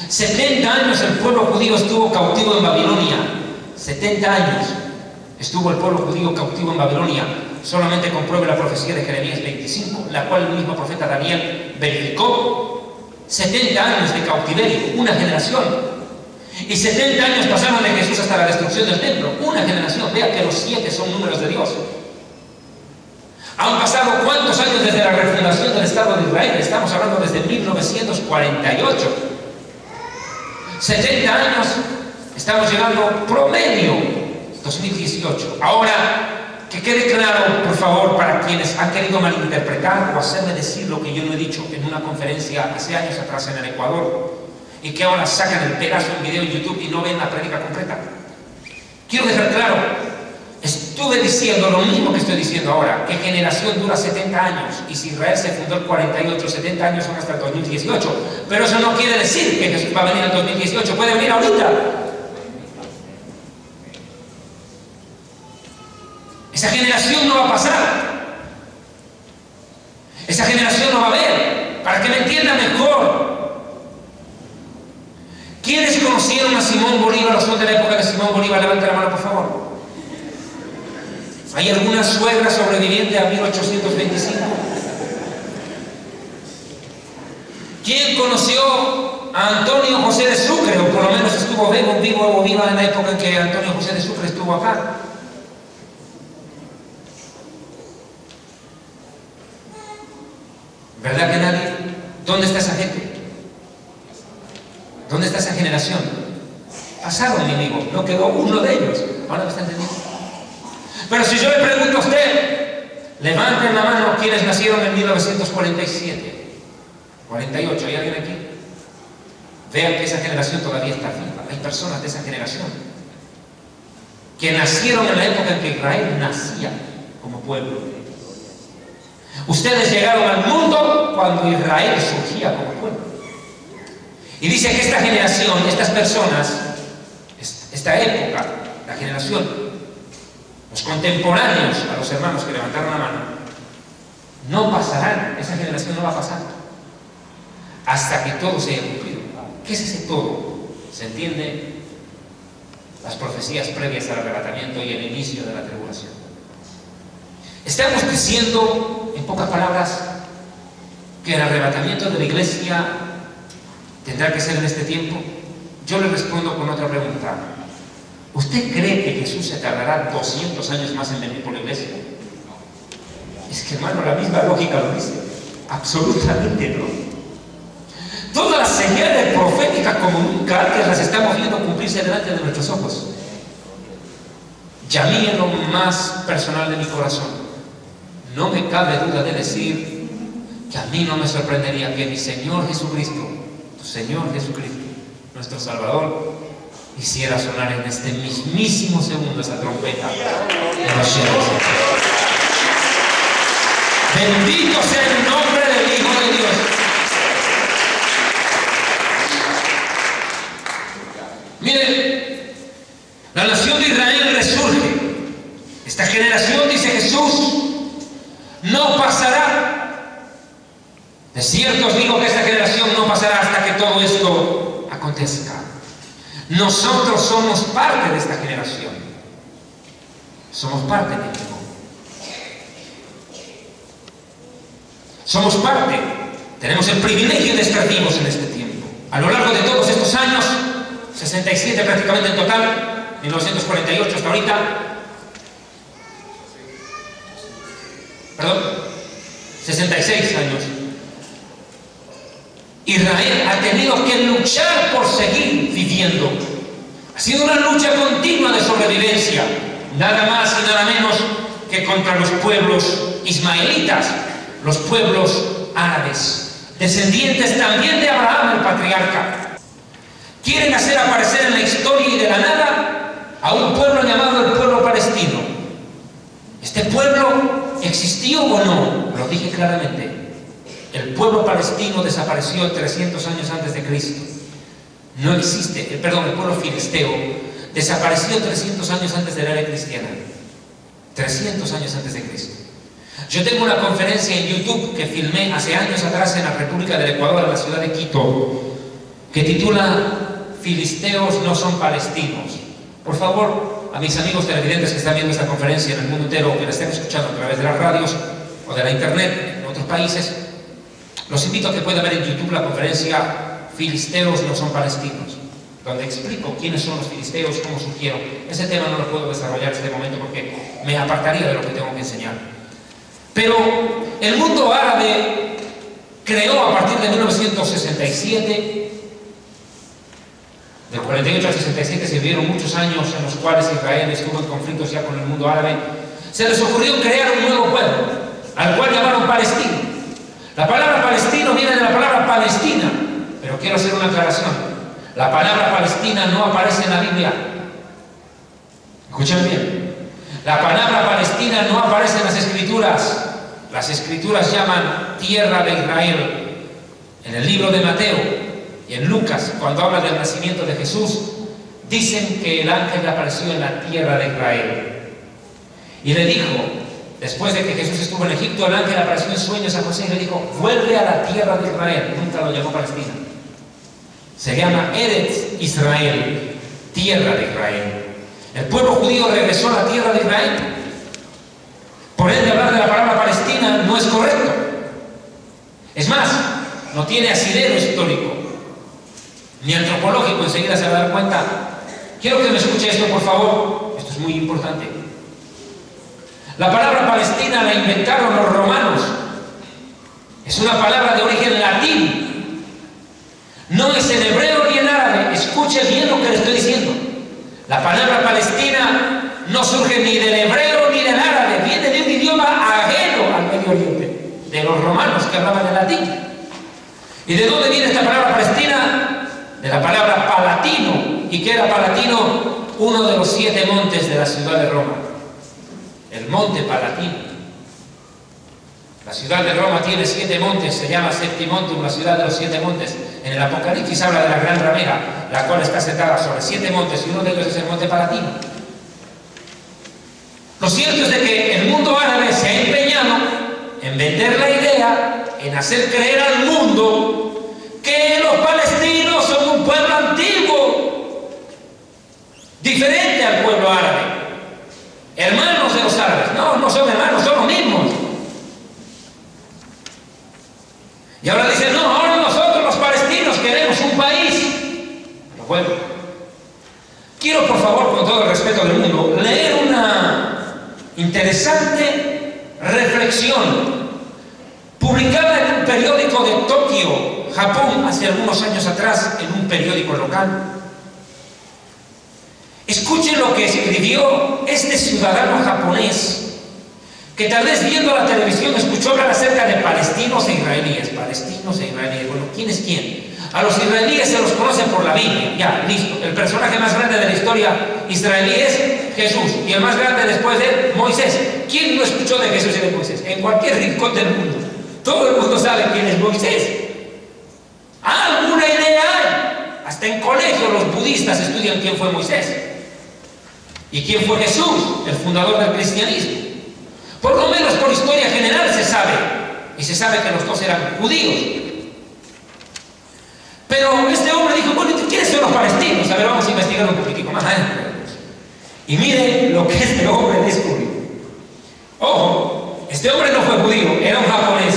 70 años el pueblo judío estuvo cautivo en Babilonia. 70 años estuvo el pueblo judío cautivo en Babilonia. Solamente compruebe la profecía de Jeremías 25, la cual el mismo profeta Daniel verificó. 70 años de cautiverio, una generación. Y 70 años pasaron de Jesús hasta la destrucción del templo, una generación. Vea que los 7 son números de Dios. Han pasado ¿cuántos años desde la refundación del Estado de Israel? Estamos hablando desde 1948. 70 años, estamos llegando promedio 2018. Ahora, que quede claro, por favor, para quienes han querido malinterpretar o hacerme decir lo que yo no he dicho en una conferencia hace años atrás en el Ecuador, y que ahora sacan el pedazo en video en YouTube y no ven la prédica completa. Quiero dejar claro, estuve diciendo lo mismo que estoy diciendo ahora, que generación dura 70 años, y si Israel se fundó el 48, 70 años son hasta el 2018, pero eso no quiere decir que Jesús va a venir en 2018, puede venir ahorita. Esa generación no va a pasar. Esa generación no va a haber. Para que me entienda mejor. ¿Quiénes conocieron a Simón Bolívar o son de la época de Simón Bolívar? Levanta la mano, por favor. ¿Hay alguna suegra sobreviviente a 1825? ¿Quién conoció a Antonio José de Sucre? O por lo menos estuvo vivo o viva en la época en que Antonio José de Sucre estuvo acá. ¿Verdad que nadie? ¿Dónde está esa gente? ¿Dónde está esa generación? Pasaron, mi amigo, no quedó uno de ellos. ¿Ahora me está entendiendo? Pero si yo le pregunto a usted, levanten la mano quienes nacieron en 1947, 48, ¿hay alguien aquí? Vean que esa generación todavía está viva. Hay personas de esa generación que nacieron en la época en que Israel nacía como pueblo. Ustedes llegaron al mundo cuando Israel surgía como pueblo. Y dice que esta generación, estas personas, esta época, la generación, los contemporáneos a los hermanos que levantaron la mano, no pasarán, esa generación no va a pasar hasta que todo se haya cumplido. ¿Qué es ese todo? ¿Se entiende? Las profecías previas al arrebatamiento y el inicio de la tribulación. Estamos diciendo, en pocas palabras, que el arrebatamiento de la iglesia tendrá que ser en este tiempo. Yo le respondo con otra pregunta. ¿Usted cree que Jesús se tardará 200 años más en venir por la iglesia? Es que, hermano, la misma lógica lo dice. Absolutamente no. Todas las señales proféticas como nunca antes las estamos viendo cumplirse delante de nuestros ojos. Y a mí, en lo más personal de mi corazón, no me cabe duda de decir que a mí no me sorprendería que mi Señor Jesucristo, tu Señor Jesucristo, nuestro Salvador, hiciera sonar en este mismísimo segundo esa trompeta en los cielos. Bendito sea el nombre del Hijo de Dios. Miren, la nación de Israel resurge. Esta generación, dice Jesús, no pasará. De cierto os digo que esta generación no pasará hasta que todo esto acontezca. Nosotros somos parte de esta generación. Somos parte de ello. Somos parte. Tenemos el privilegio de estar vivos en este tiempo. A lo largo de todos estos años, 67 prácticamente en total, 1948 hasta ahorita, 66 años. Israel ha tenido que luchar por seguir viviendo. Ha sido una lucha continua de sobrevivencia, nada más y nada menos que contra los pueblos ismaelitas, los pueblos árabes, descendientes también de Abraham, el patriarca. Quieren hacer aparecer en la historia y de la nada a un pueblo llamado el pueblo palestino. ¿Este pueblo existió o no? Lo dije claramente. El pueblo palestino desapareció 300 años antes de Cristo. No existe, el pueblo filisteo desapareció 300 años antes de la era cristiana. 300 años antes de Cristo. Yo tengo una conferencia en YouTube que filmé hace años atrás en la República del Ecuador, en la ciudad de Quito, que titula Filisteos no son palestinos. Por favor, a mis amigos televidentes que están viendo esta conferencia en el mundo entero o que la estén escuchando a través de las radios o de la internet en otros países, los invito a que puedan ver en YouTube la conferencia Filisteos no son palestinos, donde explico quiénes son los filisteos, cómo surgieron. Ese tema no lo puedo desarrollar en este momento porque me apartaría de lo que tengo que enseñar. Pero el mundo árabe creó a partir de 1967, del 48 al 67 se vivieron muchos años en los cuales Israel estuvo en conflictos ya con el mundo árabe. Se les ocurrió crear un nuevo pueblo, al cual llamaron Palestina. La palabra palestino viene de la palabra Palestina, pero quiero hacer una aclaración. La palabra Palestina no aparece en la Biblia. Escuchen bien. La palabra Palestina no aparece en las Escrituras. Las Escrituras llaman tierra de Israel. En el libro de Mateo y en Lucas, cuando habla del nacimiento de Jesús, dicen que el ángel le apareció en la tierra de Israel. Y le dijo, después de que Jesús estuvo en Egipto, el ángel apareció en sueños a José y le dijo, vuelve a la tierra de Israel. Nunca lo llamó Palestina. Se llama Eretz Israel, tierra de Israel. El pueblo judío regresó a la tierra de Israel. Por ende, hablar de la palabra Palestina no es correcto. Es más, no tiene asidero histórico ni antropológico. Enseguida se va a dar cuenta. Quiero que me escuche esto, por favor. Esto es muy importante. La palabra Palestina la inventaron los romanos. Es una palabra de origen latín. No es en hebreo ni en árabe. Escuche bien lo que le estoy diciendo. La palabra Palestina no surge ni del hebreo ni del árabe. Viene de un idioma ajeno al Medio Oriente, de los romanos que hablaban el latín. ¿Y de dónde viene esta palabra Palestina? De la palabra palatino. ¿Y qué era Palatino? Uno de los 7 montes de la ciudad de Roma. El monte Palatino. La ciudad de Roma tiene 7 montes, se llama Septimontum, la ciudad de los 7 montes. En el Apocalipsis habla de la gran ramera, la cual está sentada sobre 7 montes y uno de ellos es el monte Palatino. Lo cierto es de que el mundo árabe se ha empeñado en vender la idea, en hacer creer al mundo que los palestinos son un pueblo antiguo, diferente al pueblo árabe, hermanos de los árabes. No, no son hermanos, son los mismos. Y ahora dicen, no, ahora nosotros los palestinos queremos un país. Bueno, quiero por favor, con todo el respeto del mundo, leer una interesante reflexión publicada en un periódico de Tokio, Japón, hace algunos años atrás, en un periódico local. Escuchen lo que escribió este ciudadano japonés, que tal vez viendo la televisión escuchó hablar acerca de palestinos e israelíes. Palestinos e israelíes. Bueno, ¿quién es quién? A los israelíes se los conoce por la Biblia. Ya, listo. El personaje más grande de la historia israelí es Jesús. Y el más grande después de él, Moisés. ¿Quién no escuchó de Jesús y de Moisés? En cualquier rincón del mundo. Todo el mundo sabe quién es Moisés. ¿Alguna idea hay? Hasta en colegio los budistas estudian quién fue Moisés. ¿Y quién fue Jesús? El fundador del cristianismo. Por lo menos por historia general se sabe. Y se sabe que los dos eran judíos. Pero este hombre dijo, bueno, ¿quiénes son los palestinos? A ver, vamos a investigar un poquitico más. Y miren lo que este hombre descubrió. Ojo, este hombre no fue judío, era un japonés.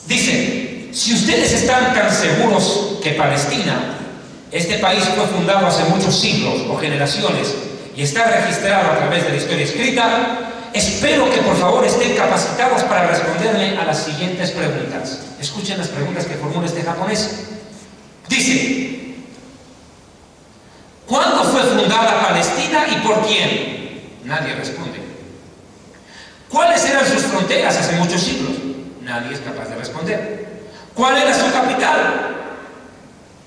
Dice, si ustedes están tan seguros que Palestina, este país fue fundado hace muchos siglos o generaciones, y está registrado a través de la historia escrita, Espero que por favor estén capacitados para responderme a las siguientes preguntas. Escuchen las preguntas que formula este japonés. Dice: ¿cuándo fue fundada Palestina y por quién? Nadie responde. ¿Cuáles eran sus fronteras hace muchos siglos? Nadie es capaz de responder. ¿Cuál era su capital?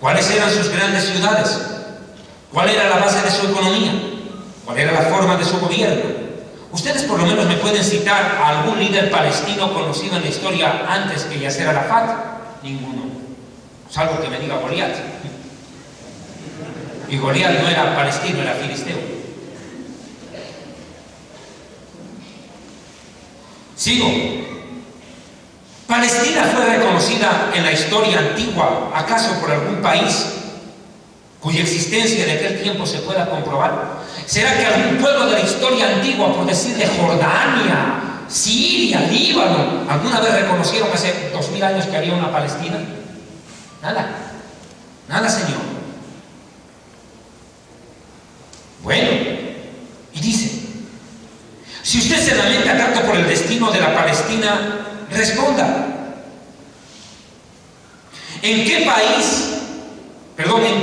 ¿Cuáles eran sus grandes ciudades? ¿Cuál era la base de su economía? ¿Cuál era la forma de su gobierno? Ustedes por lo menos me pueden citar a algún líder palestino conocido en la historia antes que Yasser Arafat. Ninguno. Salvo que me diga Goliat. Y Goliat no era palestino, era filisteo. Sigo. ¿Palestina fue reconocida en la historia antigua, acaso por algún país cuya existencia de aquel tiempo se pueda comprobar? ¿Será que algún pueblo de la historia antigua, por decir de Jordania, Siria, Líbano, alguna vez reconocieron hace 2000 años que había una Palestina? Nada. Nada, señor. Bueno, y dice: si usted se lamenta tanto por el destino de la Palestina, responda. ¿En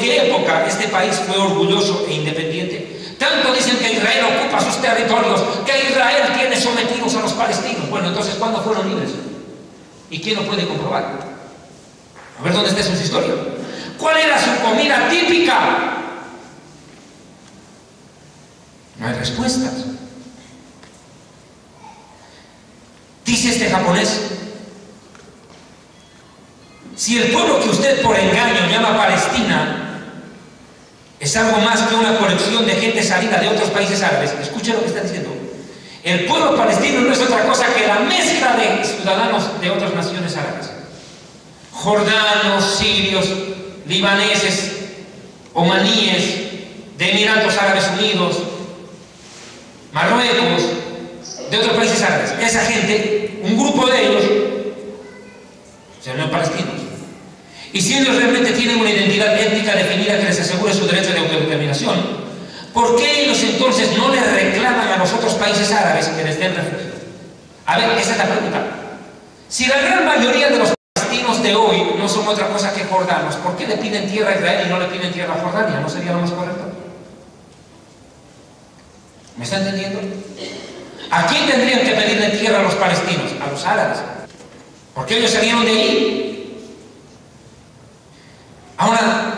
qué época este país fue orgulloso e independiente? Tanto dicen que Israel ocupa sus territorios, que Israel tiene sometidos a los palestinos. Bueno, entonces, ¿cuándo fueron libres? ¿Y quién lo puede comprobar? A ver dónde está su historia. ¿Cuál era su comida típica? No hay respuestas. Dice este japonés: si el pueblo que usted por engaño llama Palestina es algo más que una colección de gente salida de otros países árabes, escuche lo que está diciendo. El pueblo palestino no es otra cosa que la mezcla de ciudadanos de otras naciones árabes. Jordanos, sirios, libaneses, omaníes, de Emiratos Árabes Unidos, Marruecos, de otros países árabes. Esa gente, un grupo de ellos, se llaman palestinos. Y si ellos realmente tienen una identidad étnica definida que les asegure su derecho de autodeterminación, ¿por qué ellos entonces no les reclaman a los otros países árabes que les den refugio? A ver, esa es la pregunta. Si la gran mayoría de los palestinos de hoy no son otra cosa que jordanos, ¿por qué le piden tierra a Israel y no le piden tierra a Jordania? ¿No sería lo más correcto? ¿Me está entendiendo? ¿A quién tendrían que pedirle tierra a los palestinos? A los árabes. Porque ellos salieron de ahí. Ahora,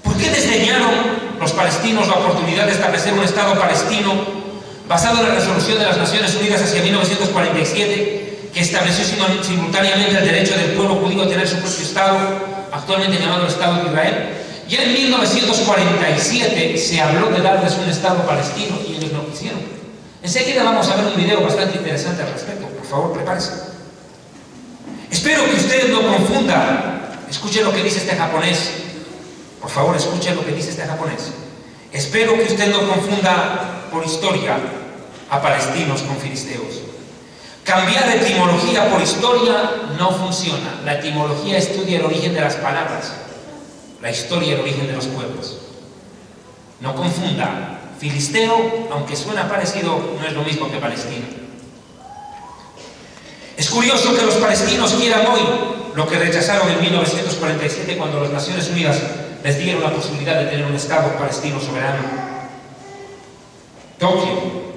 ¿por qué desdeñaron los palestinos la oportunidad de establecer un Estado palestino basado en la resolución de las Naciones Unidas hacia 1947, que estableció simultáneamente el derecho del pueblo judío a tener su propio Estado, actualmente llamado el Estado de Israel? Ya en 1947 se habló de darles un Estado palestino y ellos no quisieron. Enseguida vamos a ver un video bastante interesante al respecto. Por favor, prepárese. Espero que usted no confunda. Escuche lo que dice este japonés. Por favor, escuche lo que dice este japonés. Espero que usted no confunda por historia a palestinos con filisteos. Cambiar etimología por historia no funciona. La etimología estudia el origen de las palabras. La historia el origen de los pueblos. No confunda. Filisteo, aunque suena parecido, no es lo mismo que palestino. Es curioso que los palestinos quieran hoy lo que rechazaron en 1947 cuando las Naciones Unidas les dieron la posibilidad de tener un Estado palestino soberano. Tokio,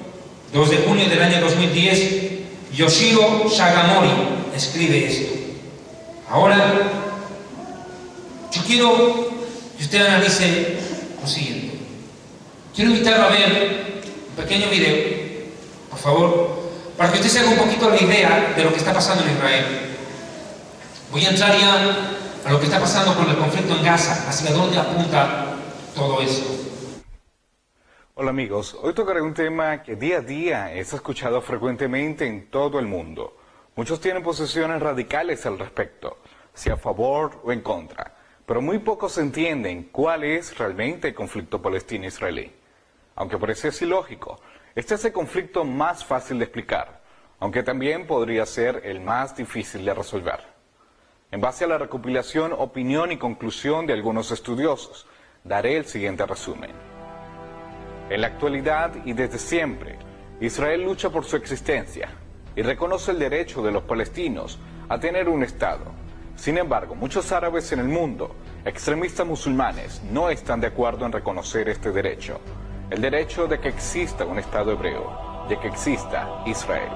2 de junio del año 2010, Yoshiro Shagamori escribe esto. Ahora, yo quiero que usted analice lo siguiente. Quiero invitarlo a ver un pequeño video, por favor, para que usted se haga un poquito la idea de lo que está pasando en Israel. Voy a entrar ya a lo que está pasando con el conflicto en Gaza, hacia dónde apunta todo esto. Hola amigos, hoy tocaré un tema que día a día es escuchado frecuentemente en todo el mundo. Muchos tienen posiciones radicales al respecto, si a favor o en contra, pero muy pocos entienden cuál es realmente el conflicto palestino-israelí. Aunque parece ilógico, este es el conflicto más fácil de explicar, aunque también podría ser el más difícil de resolver. En base a la recopilación, opinión y conclusión de algunos estudiosos, daré el siguiente resumen. En la actualidad y desde siempre, Israel lucha por su existencia y reconoce el derecho de los palestinos a tener un Estado. Sin embargo, muchos árabes en el mundo, extremistas musulmanes, no están de acuerdo en reconocer este derecho, el derecho de que exista un Estado hebreo, de que exista Israel.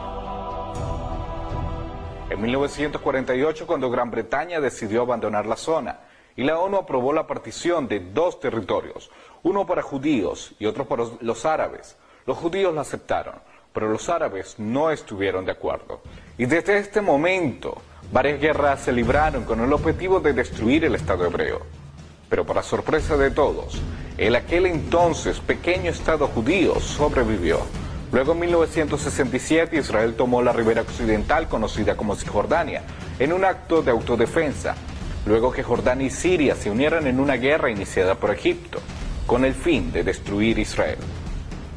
En 1948, cuando Gran Bretaña decidió abandonar la zona y la ONU aprobó la partición de dos territorios, uno para judíos y otro para los árabes, los judíos lo aceptaron, pero los árabes no estuvieron de acuerdo. Y desde este momento, varias guerras se libraron con el objetivo de destruir el Estado hebreo. Pero para sorpresa de todos, el aquel entonces pequeño Estado judío sobrevivió. Luego en 1967 Israel tomó la ribera occidental conocida como Cisjordania en un acto de autodefensa, luego que Jordania y Siria se unieran en una guerra iniciada por Egipto, con el fin de destruir Israel.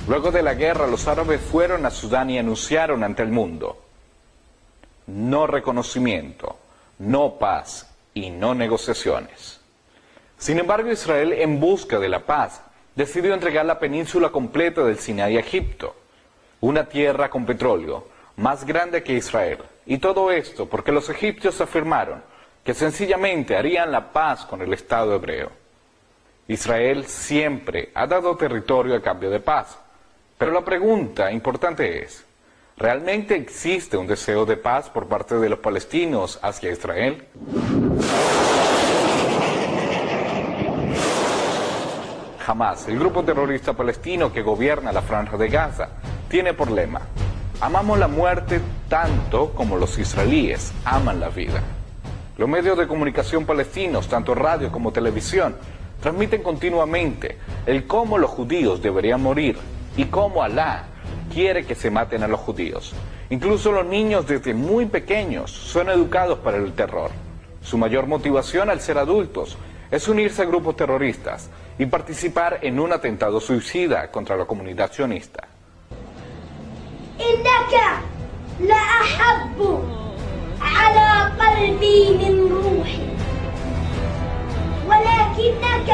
Luego de la guerra los árabes fueron a Sudán y anunciaron ante el mundo: no reconocimiento, no paz y no negociaciones. Sin embargo, Israel, en busca de la paz, decidió entregar la península completa del Sinaí a Egipto, una tierra con petróleo, más grande que Israel. Y todo esto porque los egipcios afirmaron que sencillamente harían la paz con el Estado hebreo. Israel siempre ha dado territorio a cambio de paz. Pero la pregunta importante es: ¿realmente existe un deseo de paz por parte de los palestinos hacia Israel? Hamás, el grupo terrorista palestino que gobierna la Franja de Gaza, tiene por lema: amamos la muerte tanto como los israelíes aman la vida. Los medios de comunicación palestinos, tanto radio como televisión, transmiten continuamente el cómo los judíos deberían morir y cómo Alá quiere que se maten a los judíos. Incluso los niños desde muy pequeños son educados para el terror. Su mayor motivación al ser adultos es unirse a grupos terroristas y participar en un atentado suicida contra la comunidad sionista. إنك لأحب على قلبي من روحي ولكنك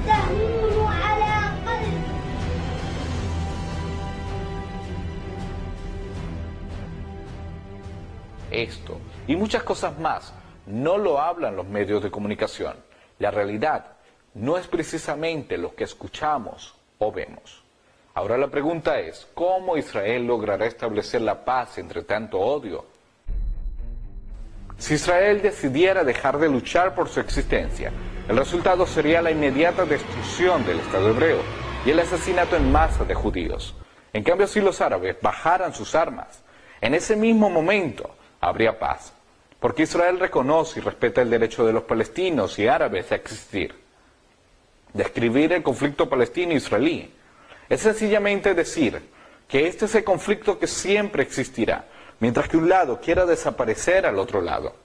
تهون على قلبي. Esto y muchas cosas más no lo hablan los medios de comunicación. La realidad no es precisamente lo que escuchamos o vemos. Ahora la pregunta es: ¿cómo Israel logrará establecer la paz entre tanto odio? Si Israel decidiera dejar de luchar por su existencia, el resultado sería la inmediata destrucción del Estado hebreo y el asesinato en masa de judíos. En cambio, si los árabes bajaran sus armas, en ese mismo momento habría paz, porque Israel reconoce y respeta el derecho de los palestinos y árabes a existir. Describir el conflicto palestino-israelí es sencillamente decir que este es el conflicto que siempre existirá, mientras que un lado quiera desaparecer al otro lado.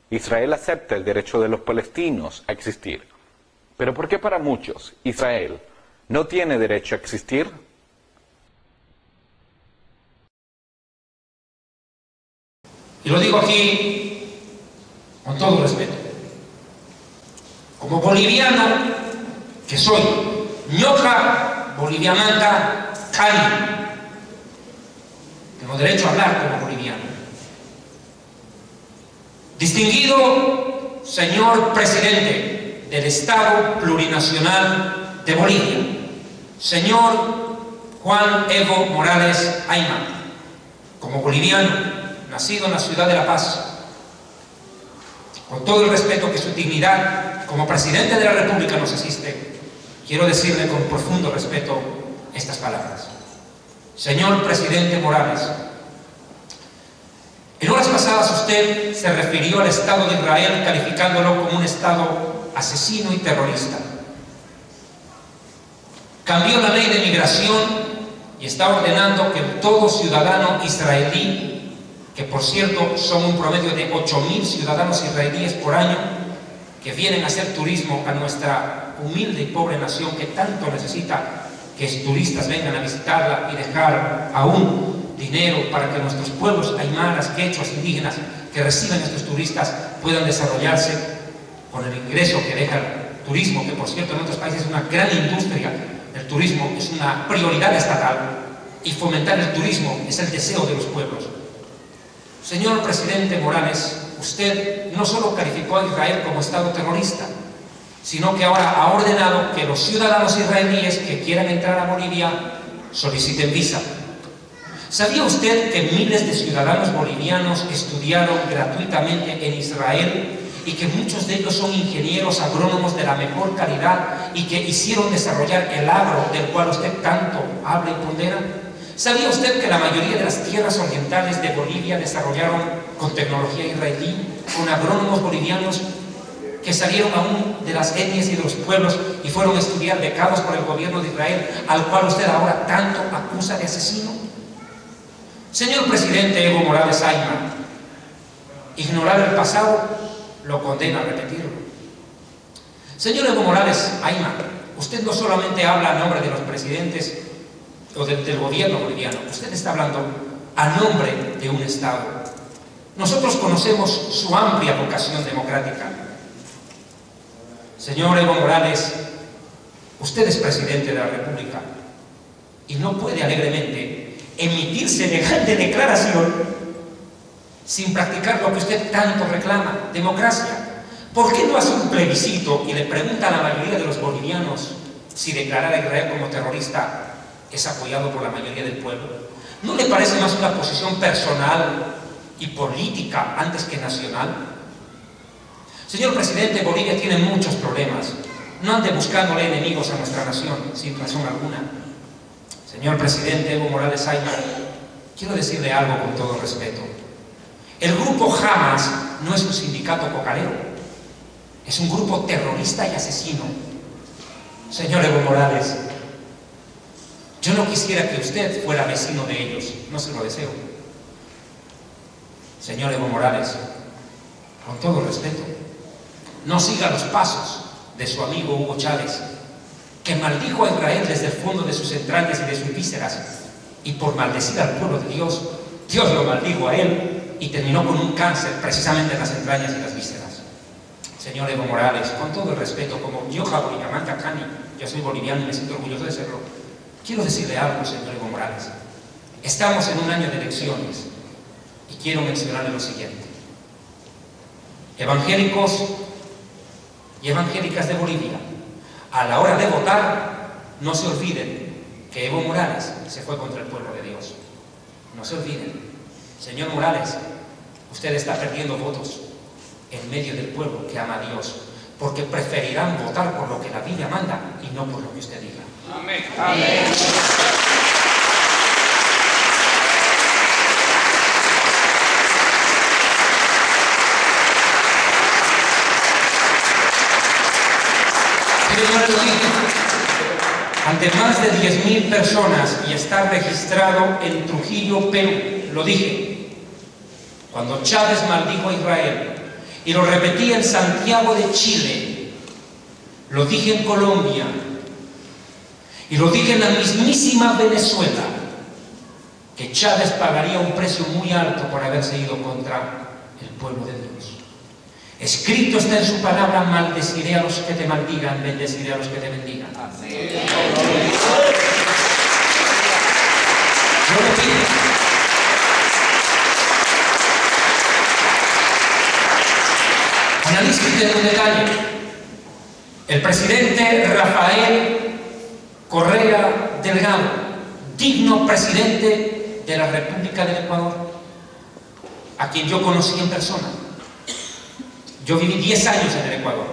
Israel acepta el derecho de los palestinos a existir. Pero ¿por qué para muchos Israel no tiene derecho a existir? Y lo digo aquí con todo respeto. Como boliviano que soy, ñoja boliviananta Cali. Tengo derecho a hablar como boliviano. Distinguido señor presidente del Estado Plurinacional de Bolivia, señor Juan Evo Morales Ayma, como boliviano, nacido en la ciudad de La Paz, con todo el respeto que su dignidad como presidente de la República nos asiste, quiero decirle con profundo respeto estas palabras. Señor presidente Morales, en horas pasadas usted se refirió al Estado de Israel calificándolo como un Estado asesino y terrorista. Cambió la ley de migración y está ordenando que todo ciudadano israelí, que por cierto son un promedio de 8.000 ciudadanos israelíes por año, que vienen a hacer turismo a nuestra humilde y pobre nación que tanto necesita que turistas vengan a visitarla y dejar aún dinero para que nuestros pueblos aymaras, quechuas, indígenas que reciben a estos turistas puedan desarrollarse con el ingreso que deja el turismo, que por cierto en otros países es una gran industria. El turismo es una prioridad estatal. y fomentar el turismo es el deseo de los pueblos. Señor presidente Morales, usted no solo calificó a Israel como Estado terrorista, sino que ahora ha ordenado que los ciudadanos israelíes que quieran entrar a Bolivia soliciten visa. ¿Sabía usted que miles de ciudadanos bolivianos estudiaron gratuitamente en Israel y que muchos de ellos son ingenieros agrónomos de la mejor calidad y que hicieron desarrollar el agro del cual usted tanto habla y pondera? ¿Sabía usted que la mayoría de las tierras orientales de Bolivia desarrollaron con tecnología israelí, con agrónomos bolivianos que salieron aún de las etnias y de los pueblos y fueron a estudiar becados por el gobierno de Israel, al cual usted ahora tanto acusa de asesino? Señor presidente Evo Morales Ayma, ignorar el pasado lo condena a repetirlo. Señor Evo Morales Ayma, usted no solamente habla a nombre de los presidentes o del gobierno boliviano, usted está hablando a nombre de un Estado. Nosotros conocemos su amplia vocación democrática. Señor Evo Morales, usted es presidente de la República y no puede alegremente emitir semejante declaración sin practicar lo que usted tanto reclama, democracia. ¿Por qué no hace un plebiscito y le pregunta a la mayoría de los bolivianos si declarar a Israel como terrorista es apoyado por la mayoría del pueblo? ¿No le parece más una posición personal y política antes que nacional? Señor presidente, Bolivia tiene muchos problemas. No ande buscándole enemigos a nuestra nación sin razón alguna. Señor presidente Evo Morales Ayma, quiero decirle algo con todo respeto. El grupo Hamas no es un sindicato cocalero, es un grupo terrorista y asesino. Señor Evo Morales, yo no quisiera que usted fuera vecino de ellos, no se lo deseo. Señor Evo Morales, con todo respeto, no siga los pasos de su amigo Hugo Chávez, que maldijo a Israel desde el fondo de sus entrañas y de sus vísceras, y por maldecir al pueblo de Dios, Dios lo maldijo a él y terminó con un cáncer precisamente en las entrañas y las vísceras. Señor Evo Morales, con todo el respeto, como Yoja Boliviamanta Cani, yo soy boliviano y me siento orgulloso de serlo, quiero decirle algo, señor Evo Morales. Estamos en un año de elecciones y quiero mencionarle lo siguiente. Evangélicos y evangélicas de Bolivia, a la hora de votar, no se olviden que Evo Morales se fue contra el pueblo de Dios. No se olviden. Señor Morales, usted está perdiendo votos en medio del pueblo que ama a Dios, porque preferirán votar por lo que la Biblia manda y no por lo que usted diga. Amén. Amén. Ante más de 10.000 personas y está registrado en Trujillo, Perú, lo dije, cuando Chávez maldijo a Israel, y lo repetí en Santiago de Chile, lo dije en Colombia, y lo dije en la mismísima Venezuela, que Chávez pagaría un precio muy alto por haberse ido contra el pueblo de Dios. Escrito está en su palabra: maldeciré a los que te maldigan, bendeciré a los que te bendigan. Yo le pido, analice usted un detalle. El presidente Rafael Correa Delgado, digno presidente de la República del Ecuador, a quien yo conocí en persona. Yo viví 10 años en el Ecuador.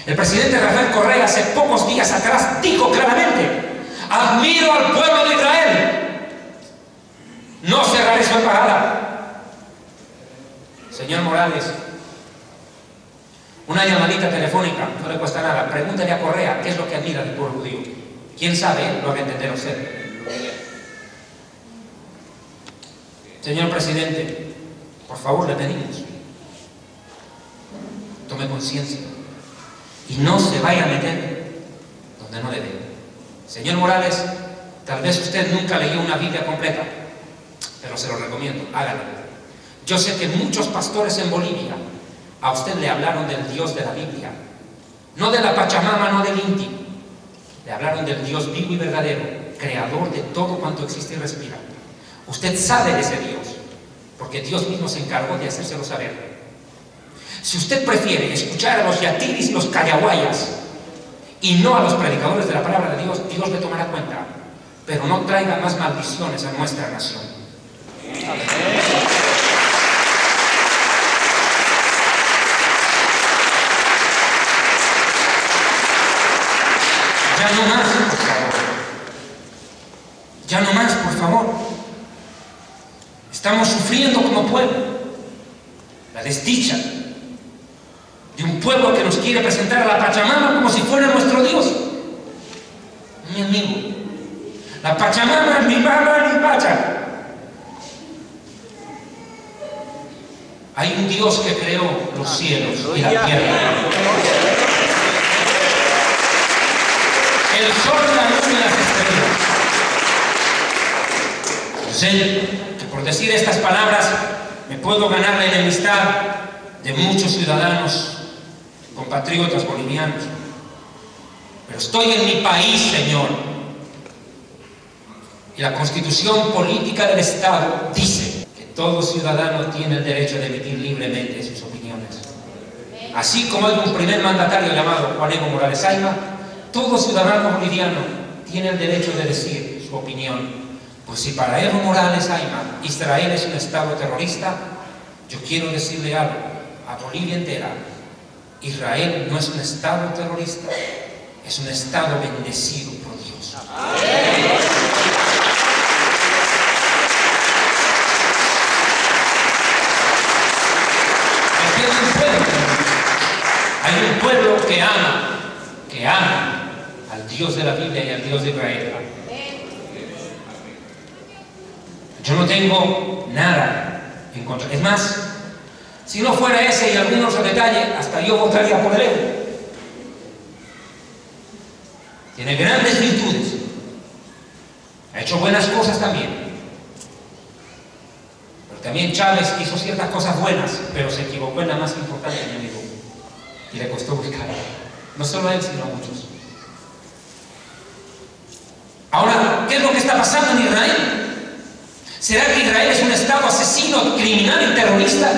El presidente Rafael Correa hace pocos días atrás dijo claramente: admiro al pueblo de Israel, no cerraré su embajada. Señor Morales, una llamadita telefónica, no le cuesta nada. Pregúntale a Correa qué es lo que admira del pueblo judío. Quién sabe, lo haga entender a usted. Señor presidente, por favor, le pedimos, tome conciencia y no se vaya a meter donde no debe. Señor Morales, tal vez usted nunca leyó una Biblia completa, pero se lo recomiendo, hágalo. Yo sé que muchos pastores en Bolivia a usted le hablaron del Dios de la Biblia, no de la Pachamama, no del Inti. Le hablaron del Dios vivo y verdadero, creador de todo cuanto existe y respira. Usted sabe de ese Dios, porque Dios mismo se encargó de hacérselo saber. Si usted prefiere escuchar a los yatiris y los callahuayas y no a los predicadores de la palabra de Dios, Dios le tomará cuenta, pero no traiga más maldiciones a nuestra nación. Ya no más, por favor. Ya no más, por favor. Estamos sufriendo como pueblo la desdicha de un pueblo que nos quiere presentar a la Pachamama como si fuera nuestro Dios. Mi amigo, la Pachamama es mi mamá, mi pacha. Hay un Dios que creó los cielos y la tierra. El sol, la luna y las estrellas. Sé que por decir estas palabras me puedo ganar la enemistad de muchos ciudadanos, compatriotas bolivianos. Pero estoy en mi país, Señor. Y la Constitución Política del Estado dice que todo ciudadano tiene el derecho de emitir libremente sus opiniones. Así como hay un primer mandatario llamado Juan Evo Morales Ayma, todo ciudadano boliviano tiene el derecho de decir su opinión. Pues si para Evo Morales Ayma Israel es un estado terrorista, yo quiero decirle algo a Bolivia entera: Israel no es un estado terrorista, es un estado bendecido por Dios. Aquí hay un pueblo que ama al Dios de la Biblia y al Dios de Israel. Yo no tengo nada en contra. Es más, si no fuera ese y algún otro detalle, hasta yo votaría por él. Tiene grandes virtudes. Ha hecho buenas cosas también. Pero también Chávez hizo ciertas cosas buenas, pero se equivocó en la más importante, mi amigo. Y le costó buscar. No solo a él, sino a muchos. Ahora, ¿qué es lo que está pasando en Israel? ¿Será que Israel es un estado asesino, criminal y terrorista?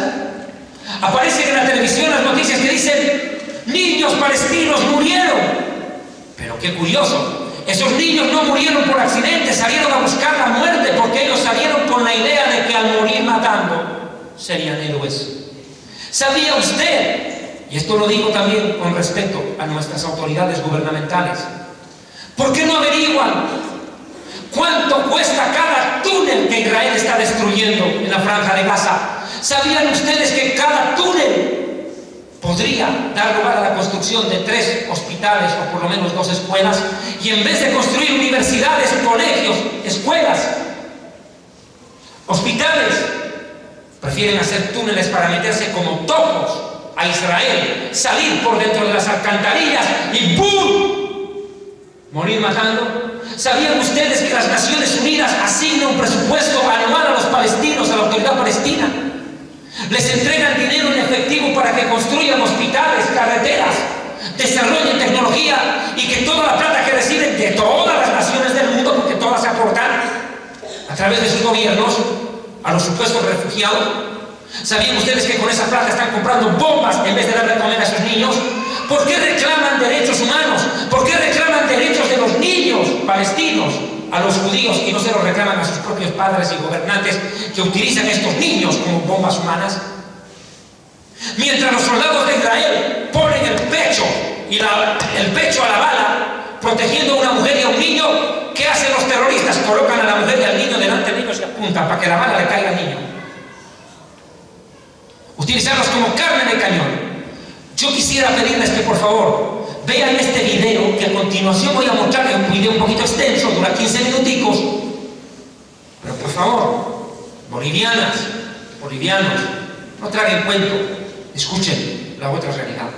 Aparecen en la televisión las noticias que dicen: niños palestinos murieron. Pero qué curioso, esos niños no murieron por accidente, salieron a buscar la muerte porque ellos salieron con la idea de que al morir matando serían héroes. ¿Sabía usted? Y esto lo digo también con respeto a nuestras autoridades gubernamentales. ¿Por qué no averiguan cuánto cuesta cada túnel que Israel está destruyendo en la Franja de Gaza? ¿Sabían ustedes que cada túnel podría dar lugar a la construcción de 3 hospitales o por lo menos 2 escuelas? Y en vez de construir universidades, colegios, escuelas, hospitales, prefieren hacer túneles para meterse como topos a Israel, salir por dentro de las alcantarillas y ¡pum!, morir matando. ¿Sabían ustedes que las Naciones Unidas asignan un presupuesto anual a los palestinos, a la autoridad palestina? Les entregan dinero en efectivo para que construyan hospitales, carreteras, desarrollen tecnología, y que toda la plata que reciben de todas las naciones del mundo, porque todas aportan a través de sus gobiernos a los supuestos refugiados. ¿Sabían ustedes que con esa plata están comprando bombas en vez de darle a comer a sus niños? ¿Por qué reclaman derechos humanos? ¿Por qué reclaman derechos de los niños palestinos a los judíos y no se los reclaman a sus propios padres y gobernantes que utilizan a estos niños como bombas humanas? Mientras los soldados de Israel ponen el pecho a la bala protegiendo a una mujer y a un niño, ¿qué hacen los terroristas? Colocan a la mujer y al niño delante de ellos y apuntan para que la bala le caiga al niño. Utilizarlos como carne de cañón. Yo quisiera pedirles que por favor vean este video, que a continuación voy a mostrarles un video un poquito extenso, dura 15 minuticos. Pero por favor, bolivianas, bolivianos, no traguen cuento, escuchen la otra realidad.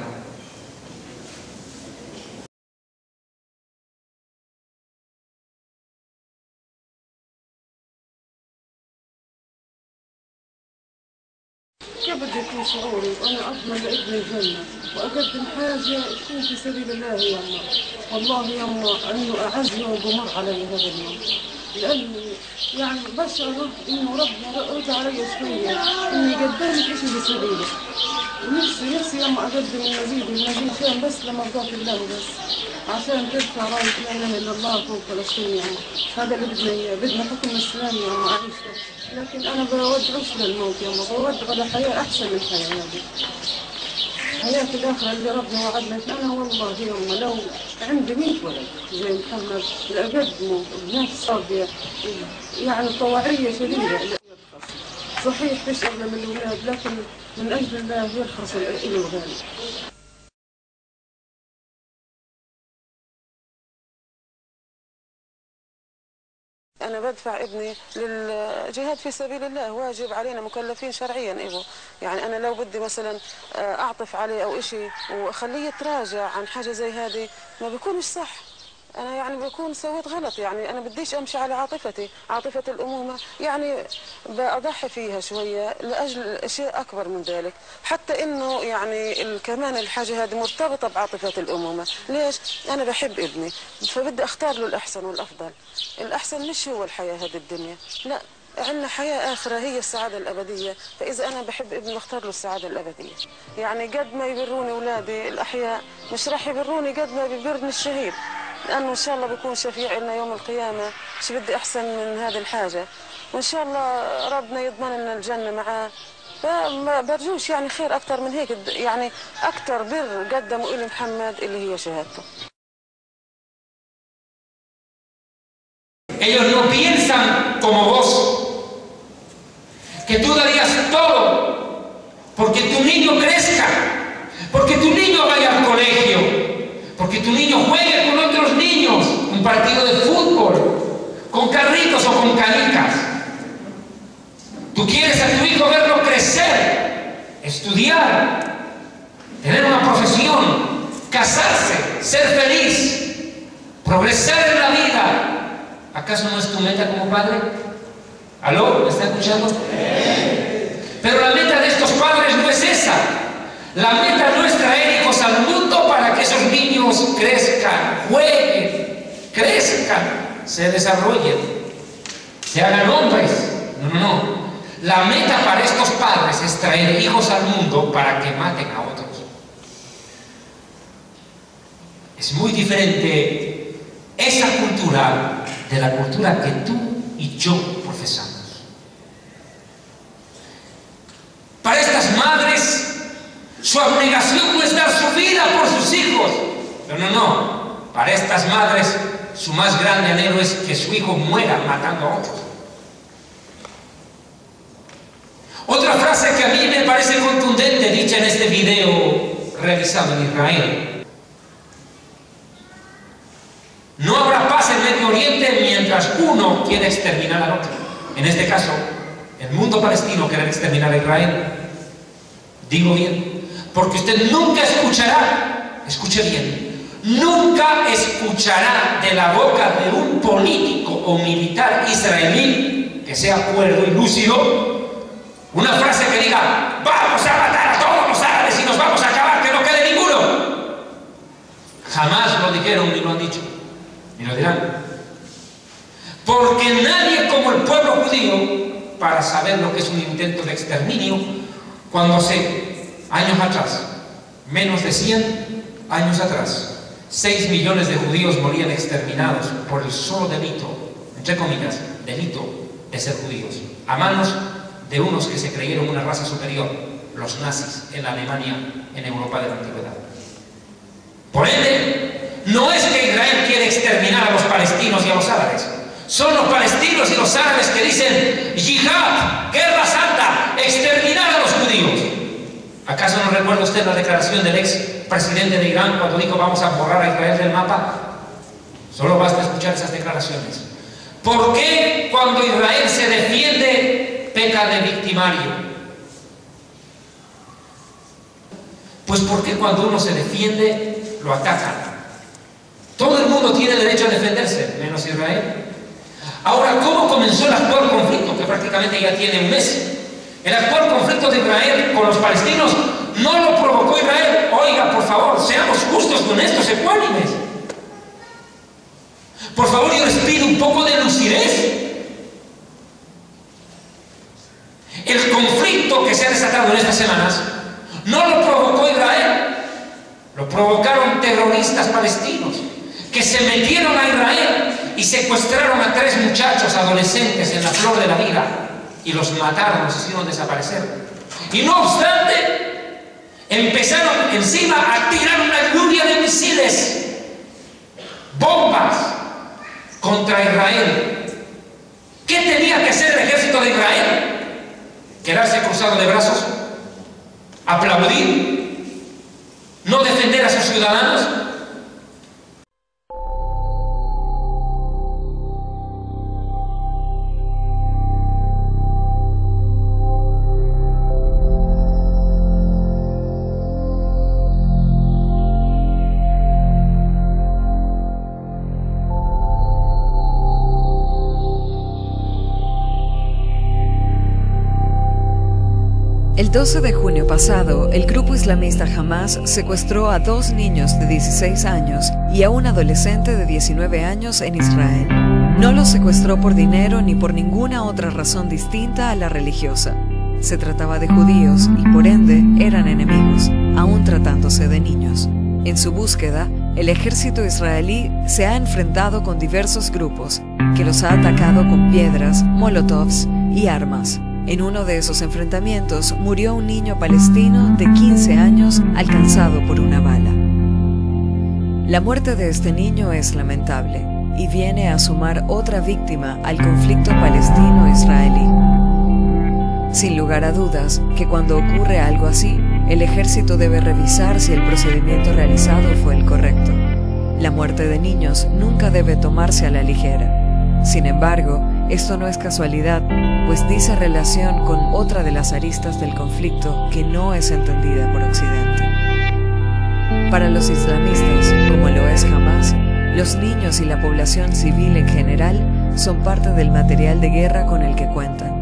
شو بدك يكون شعوري، وأنا أضمن لابني الجنة وأقدم حاجة تكون في سبيل الله يما. والله يما أنه أعز يوم بمر علي هذا اليوم، لأني يعني بشعر إنه ربنا رد علي شوية إني قدمت إشي في سبيله. ونفسي يما أقدم المزيد عشان بس لمرضاة الله بس، عشان ترفع راية لا إله إلا الله فوق فلسطين يما. هذا اللي بدنا إياه، بدنا حكم إسلامي يما أعيشه. لكن أنا بودعوش للموت يما، بودع على حياة أحسن من الحياة هذه، حياة الآخرة اللي ربنا وعدنا. أنا والله يما لو عندي 100 ولد زي محمد لأقدمه بنفس صافية، يعني طواعية شديدة. صحيح فيش أغلى من الأولاد، لكن من أجل الله يرخص له ذلك. أنا بدفع ابني للجهاد في سبيل الله، واجب علينا مكلفين شرعيا إيوه. يعني أنا لو بدي مثلا أعطف عليه أو إشي وأخليه يتراجع عن حاجة زي هذه ما بيكونش صح. أنا يعني بكون سويت غلط، يعني أنا بديش أمشي على عاطفتي، عاطفة الأمومة، يعني بأضحي فيها شوية لأجل أشياء أكبر من ذلك. حتى إنه يعني كمان الحاجة هذه مرتبطة بعاطفة الأمومة. ليش؟ أنا بحب ابني فبدي أختار له الأحسن والأفضل. الأحسن مش هو الحياة هذه الدنيا، لا، عندنا حياة آخرة هي السعادة الأبدية. فإذا أنا بحب ابني بختار له السعادة الأبدية. يعني قد ما يبروني أولادي الأحياء مش راح يبروني قد ما بيبرني الشهيد، لأنه إن شاء الله بيكون شفيع لنا يوم القيامة. مش بدي أحسن من هذه الحاجة، وإن شاء الله ربنا يضمن لنا الجنة معاه. فما برجوش يعني خير أكتر من هيك، يعني أكتر بر قدموا إلي محمد اللي هي شهادته. Ellos no piensan como vos, que tú darías todo porque tu niño crezca, porque tu niño vaya al colegio, porque tu niño juegue con otros niños, un partido de fútbol, con carritos o con canicas. Tú quieres a tu hijo verlo crecer, estudiar, tener una profesión, casarse, ser feliz, progresar en la vida. ¿Acaso no es tu meta como padre? ¿Aló? ¿Me está escuchando? Pero la meta de estos padres no es esa. La meta no es traer hijos al mundo para que esos niños crezcan, jueguen, crezcan, se desarrollen, se hagan hombres. No, no, no. La meta para estos padres es traer hijos al mundo para que maten a otros. Es muy diferente esa cultura de la cultura que tú y yo profesamos. Para estas madres, su abnegación no es dar su vida por sus hijos. No, no, no. Para estas madres, su más grande anhelo es que su hijo muera matando a otros. Otra frase que a mí me parece contundente, dicha en este video realizado en Israel. No habrá paz en Medio Oriente mientras uno quiere exterminar al otro. En este caso, el mundo palestino quiere exterminar a Israel. Digo bien, porque usted nunca escuchará, escuche bien, nunca escuchará de la boca de un político o militar israelí que sea cuerdo y lúcido una frase que diga: vamos a matar a todos los árabes y nos vamos a acabar, que no quede ninguno. Jamás lo dijeron ni lo han dicho. Y lo dirán. Porque nadie como el pueblo judío para saber lo que es un intento de exterminio, cuando hace años atrás, menos de 100 años atrás, 6 millones de judíos morían exterminados por el solo delito, entre comillas, delito de ser judíos, a manos de unos que se creyeron una raza superior, los nazis en la Alemania, en Europa de la antigüedad. Por ende, no es que Israel quiere exterminar a los palestinos y a los árabes. Son los palestinos y los árabes que dicen: yihad, guerra santa, exterminar a los judíos. ¿Acaso no recuerda usted la declaración del ex presidente de Irán cuando dijo: vamos a borrar a Israel del mapa? Solo basta escuchar esas declaraciones. ¿Por qué cuando Israel se defiende peca de victimario? Pues porque cuando uno se defiende lo atacan. Todo el mundo tiene derecho a defenderse, menos Israel. Ahora, ¿cómo comenzó el actual conflicto, que prácticamente ya tiene un mes? El actual conflicto de Israel con los palestinos no lo provocó Israel. Oiga, por favor, seamos justos, honestos, ecuánimes. Por favor, yo les pido un poco de lucidez. El conflicto que se ha desatado en estas semanas no lo provocó Israel, lo provocaron terroristas palestinos que se metieron a Israel y secuestraron a 3 muchachos adolescentes en la flor de la vida y los mataron, los hicieron desaparecer. Y no obstante, empezaron encima a tirar una lluvia de misiles, bombas contra Israel. ¿Qué tenía que hacer el ejército de Israel? ¿Quedarse cruzado de brazos? ¿Aplaudir? ¿No defender a sus ciudadanos? El 12 de junio pasado, el grupo islamista Hamas secuestró a 2 niños de 16 años y a un adolescente de 19 años en Israel. No los secuestró por dinero ni por ninguna otra razón distinta a la religiosa. Se trataba de judíos y por ende eran enemigos, aún tratándose de niños. En su búsqueda, el ejército israelí se ha enfrentado con diversos grupos que los ha atacado con piedras, molotovs y armas. En uno de esos enfrentamientos murió un niño palestino de 15 años alcanzado por una bala. La muerte de este niño es lamentable y viene a sumar otra víctima al conflicto palestino-israelí. Sin lugar a dudas que cuando ocurre algo así, el ejército debe revisar si el procedimiento realizado fue el correcto. La muerte de niños nunca debe tomarse a la ligera. Sin embargo, esto no es casualidad, pues dice relación con otra de las aristas del conflicto que no es entendida por Occidente. Para los islamistas, como lo es Hamas, los niños y la población civil en general son parte del material de guerra con el que cuentan.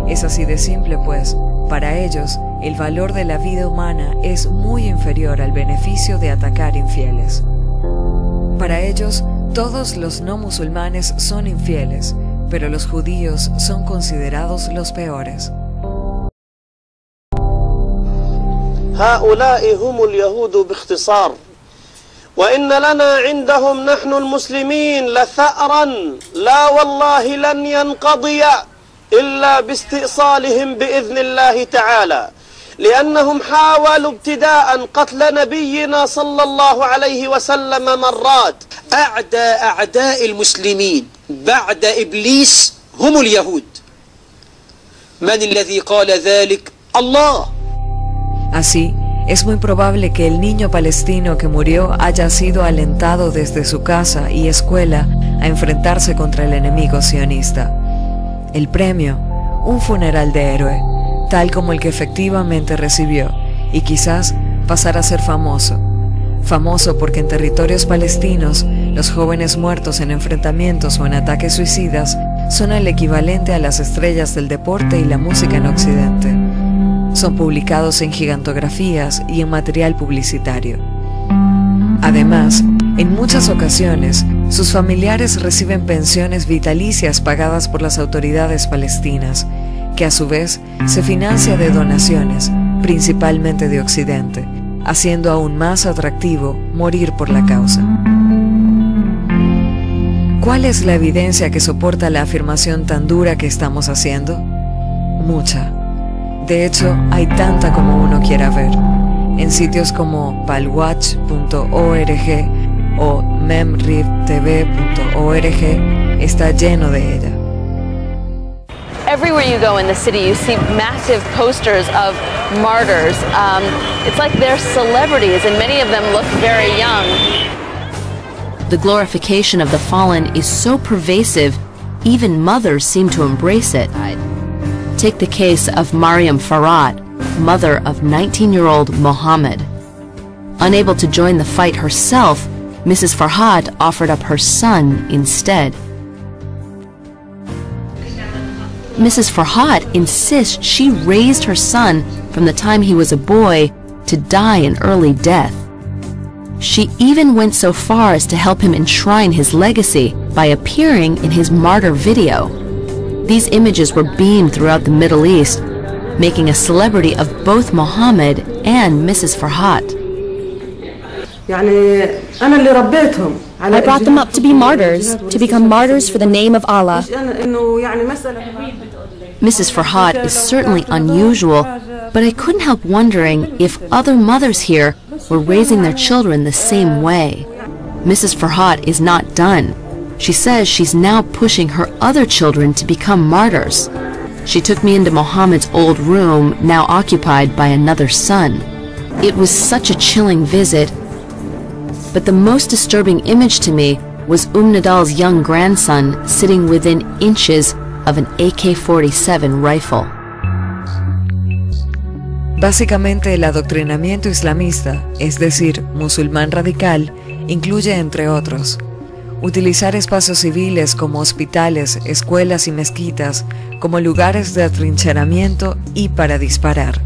Es así de simple, pues, para ellos, el valor de la vida humana es muy inferior al beneficio de atacar infieles. Para ellos, todos los no musulmanes son infieles, pero los judíos son considerados los peores. هؤلاء هم اليهود باختصار وإن لنا عندهم نحن المسلمين لثأرا لا والله لن ينقضي إلا باستئصالهم بإذن الله تعالى لأنهم حاولوا ابتداء قتل نبينا صلى الله عليه وسلم مرات. أعداء المسلمين بعد إبليس هم اليهود. من الذي قال ذلك؟ الله. Así, es muy probable que el niño palestino que murió haya sido alentado desde su casa y escuela a enfrentarse contra el enemigo sionista. El premio, un funeral de héroe, tal como el que efectivamente recibió, y quizás pasar a ser famoso. Famoso porque en territorios palestinos, los jóvenes muertos en enfrentamientos o en ataques suicidas son el equivalente a las estrellas del deporte y la música en Occidente. Son publicados en gigantografías y en material publicitario. Además, en muchas ocasiones, sus familiares reciben pensiones vitalicias pagadas por las autoridades palestinas, que a su vez se financia de donaciones, principalmente de Occidente, haciendo aún más atractivo morir por la causa. ¿Cuál es la evidencia que soporta la afirmación tan dura que estamos haciendo? Mucha. De hecho, hay tanta como uno quiera ver. En sitios como palwatch.org o memrivtv.org está lleno de ella. Everywhere you go in the city, you see massive posters of martyrs. It's like they're celebrities, and many of them look very young. The glorification of the fallen is so pervasive, even mothers seem to embrace it. Take the case of Mariam Farhat, mother of 19-year-old Mohammed. Unable to join the fight herself, Mrs. Farhat offered up her son instead. Mrs. Farhat insists she raised her son from the time he was a boy to die an early death. She even went so far as to help him enshrine his legacy by appearing in his martyr video. These images were beamed throughout the Middle East, making a celebrity of both Muhammad and Mrs. Farhat. I brought them up to be martyrs, to become martyrs for the name of Allah. Mrs. Farhat is certainly unusual, but I couldn't help wondering if other mothers here were raising their children the same way. Mrs. Farhat is not done. She says she's now pushing her other children to become martyrs. She took me into Muhammad's old room, now occupied by another son. It was such a chilling visit, but the most disturbing image to me was Nadal's young grandson sitting within inches of an AK-47 rifle. Básicamente, el adoctrinamiento islamista, es decir, musulmán radical, incluye, entre otros, utilizar espacios civiles como hospitales, escuelas y mezquitas como lugares de atrincheramiento y para disparar.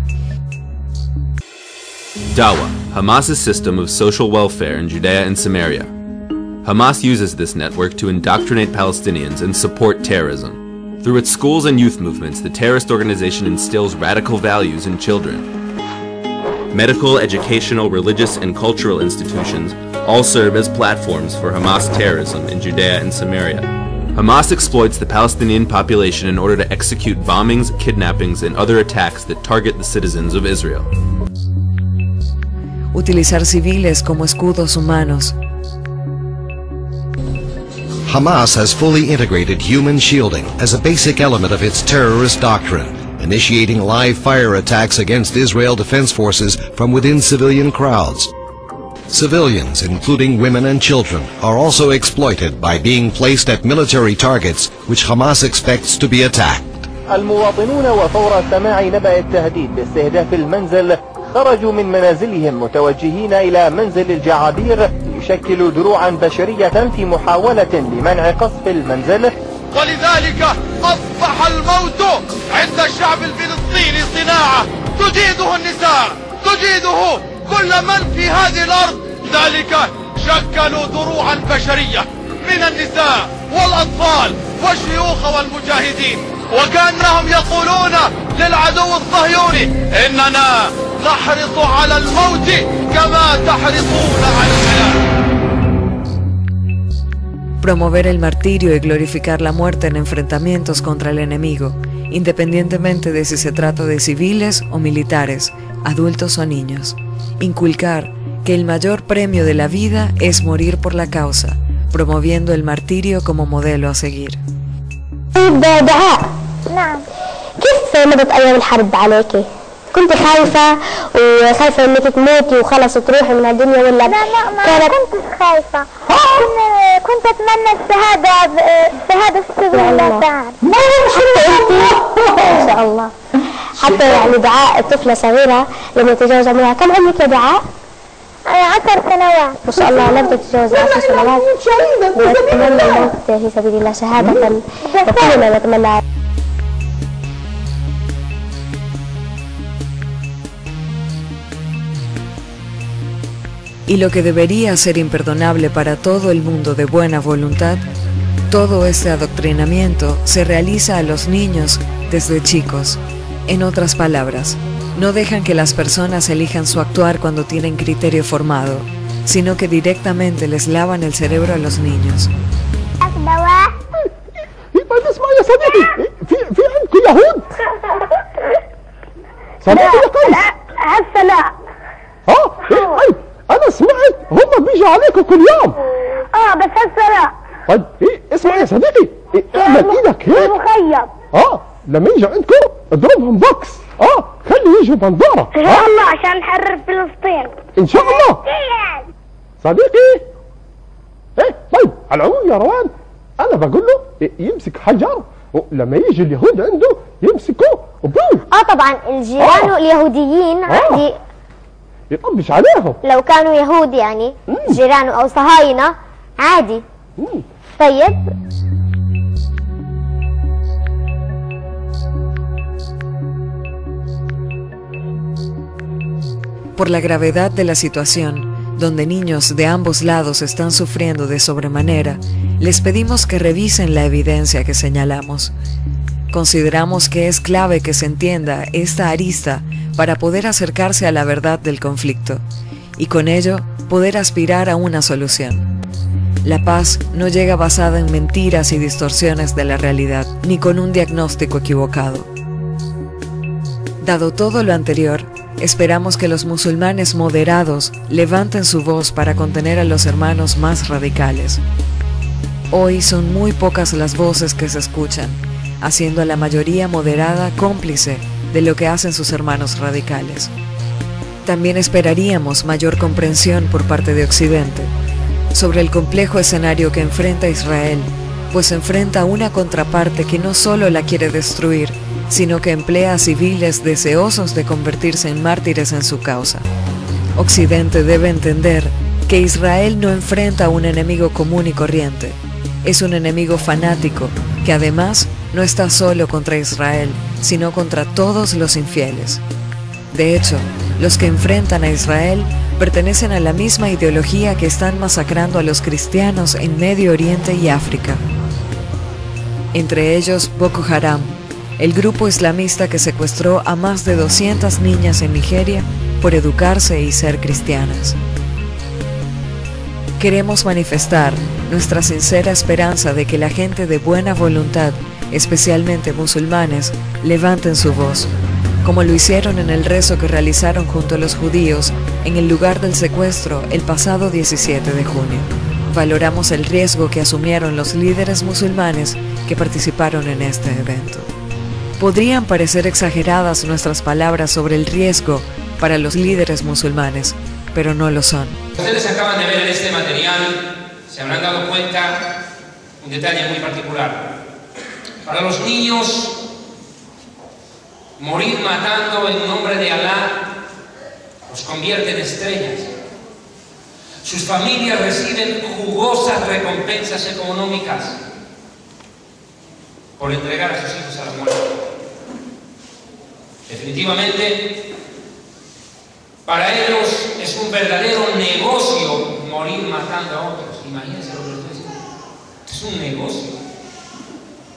Dawa, Hamas's system of social welfare in Judea and Samaria. Hamas uses this network to indoctrinate Palestinians and support terrorism. Through its schools and youth movements, the terrorist organization instills radical values in children. Medical, educational, religious, and cultural institutions all serve as platforms for Hamas terrorism in Judea and Samaria. Hamas exploits the Palestinian population in order to execute bombings, kidnappings, and other attacks that target the citizens of Israel. Utilizar civiles como escudos humanos. Hamas has fully integrated human shielding as a basic element of its terrorist doctrine, initiating live fire attacks against Israel Defense Forces from within civilian crowds. Civilians, including women and children, are also exploited by being placed at military targets which Hamas expects to be attacked. المواطنون وفور سماع نبأ التهديد باستهداف المنزل خرجوا من منازلهم متوجهين إلى منزل الجعابير ليشكلوا دروعا بشرية في محاولة لمنع قصف المنزل. ولذلك أصبح الموت عند الشعب الفلسطيني صناعة تجيده النساء، تجيده كل من في هذه الأرض. ذلك شكلوا دروعا بشرية من النساء والأطفال والشيوخ والمجاهدين، وكأنهم يقولون للعدو الصهيوني إننا نحرص على الموت كما تحرصون على الحياة. Promover el martirio y glorificar la muerte en enfrentamientos contra el enemigo, independientemente de si se trata de civiles o militares, adultos o niños. Inculcar que el mayor premio de la vida es morir por la causa, promoviendo el martirio como modelo a seguir. نعم. كيف مضت أيام الحرب عليكي؟ كنت خايفة وخايفة إنك تموتي وخلص تروحي من الدنيا ولا؟ لا ما كنتش خايفة. كنت أتمنى الشهادة في سبيل الله تعالى. إن شاء الله. حتى يعني دعاء طفلة صغيرة لما تتجاوز عمرها، كم عمرك يا دعاء؟ 10 سنوات. ما شاء الله لم تتجاوز 10 سنوات. وأتمنى الموت في سبيل الله شهادة وكلنا نتمنى. Y lo que debería ser imperdonable para todo el mundo de buena voluntad, todo este adoctrinamiento se realiza a los niños desde chicos. En otras palabras, no dejan que las personas elijan su actuar cuando tienen criterio formado, sino que directamente les lavan el cerebro a los niños. أنا سمعت هم بيجوا عليكم كل يوم. بس هسه لا. طيب اسمع يا صديقي، اعمل ايدك هيك. مخيم. لما يجوا عندكم اضربهم بوكس. خلي يجوا بنظارة. إن شاء الله عشان نحرر فلسطين. إن شاء الله. صديقي. طيب على العموم يا روان، أنا بقول له يمسك حجر ولما يجي اليهود عنده يمسكوه وبوف. طبعا الجيران اليهوديين عندي يطبش عليهم. لو كانوا يهود يعني جيرانه أو صهاينة عادي. طيب Por la gravedad de la situación, donde niños de ambos lados están sufriendo de sobremanera, les pedimos que revisen la evidencia que señalamos. Consideramos que es clave que se entienda esta arista para poder acercarse a la verdad del conflicto y con ello poder aspirar a una solución. La paz no llega basada en mentiras y distorsiones de la realidad, ni con un diagnóstico equivocado. Dado todo lo anterior, esperamos que los musulmanes moderados levanten su voz para contener a los hermanos más radicales. Hoy son muy pocas las voces que se escuchan, haciendo a la mayoría moderada cómplice de lo que hacen sus hermanos radicales. También esperaríamos mayor comprensión por parte de Occidente sobre el complejo escenario que enfrenta Israel, pues enfrenta una contraparte que no solo la quiere destruir, sino que emplea a civiles deseosos de convertirse en mártires en su causa. Occidente debe entender que Israel no enfrenta a un enemigo común y corriente, es un enemigo fanático que además no está solo contra Israel, sino contra todos los infieles. De hecho, los que enfrentan a Israel pertenecen a la misma ideología que están masacrando a los cristianos en Medio Oriente y África. Entre ellos Boko Haram, el grupo islamista que secuestró a más de 200 niñas en Nigeria por educarse y ser cristianas. Queremos manifestar nuestra sincera esperanza de que la gente de buena voluntad, especialmente musulmanes, levanten su voz, como lo hicieron en el rezo que realizaron junto a los judíos en el lugar del secuestro el pasado 17 de junio. Valoramos el riesgo que asumieron los líderes musulmanes que participaron en este evento. Podrían parecer exageradas nuestras palabras sobre el riesgo para los líderes musulmanes, pero no lo son. Ustedes acaban de ver en este material, se habrán dado cuenta un detalle muy particular. Para los niños, morir matando en nombre de Alá los convierte en estrellas. Sus familias reciben jugosas recompensas económicas por entregar a sus hijos a la muerte. Definitivamente, para ellos es un verdadero negocio morir matando a otros. Imagínense lo que les estoy diciendo. Es un negocio.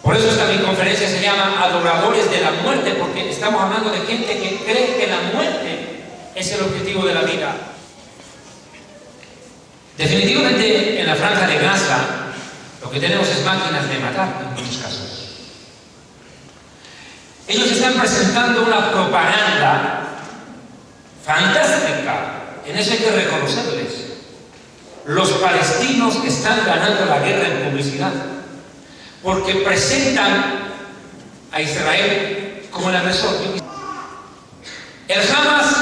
Por eso esta mi conferencia se llama Adoradores de la Muerte, porque estamos hablando de gente que cree que la muerte es el objetivo de la vida. Definitivamente en la franja de Gaza lo que tenemos es máquinas de matar en muchos casos. Ellos están presentando una propaganda fantástica, en eso hay que reconocerles. Los palestinos están ganando la guerra en publicidad, porque presentan a Israel como el agresor. El Hamas,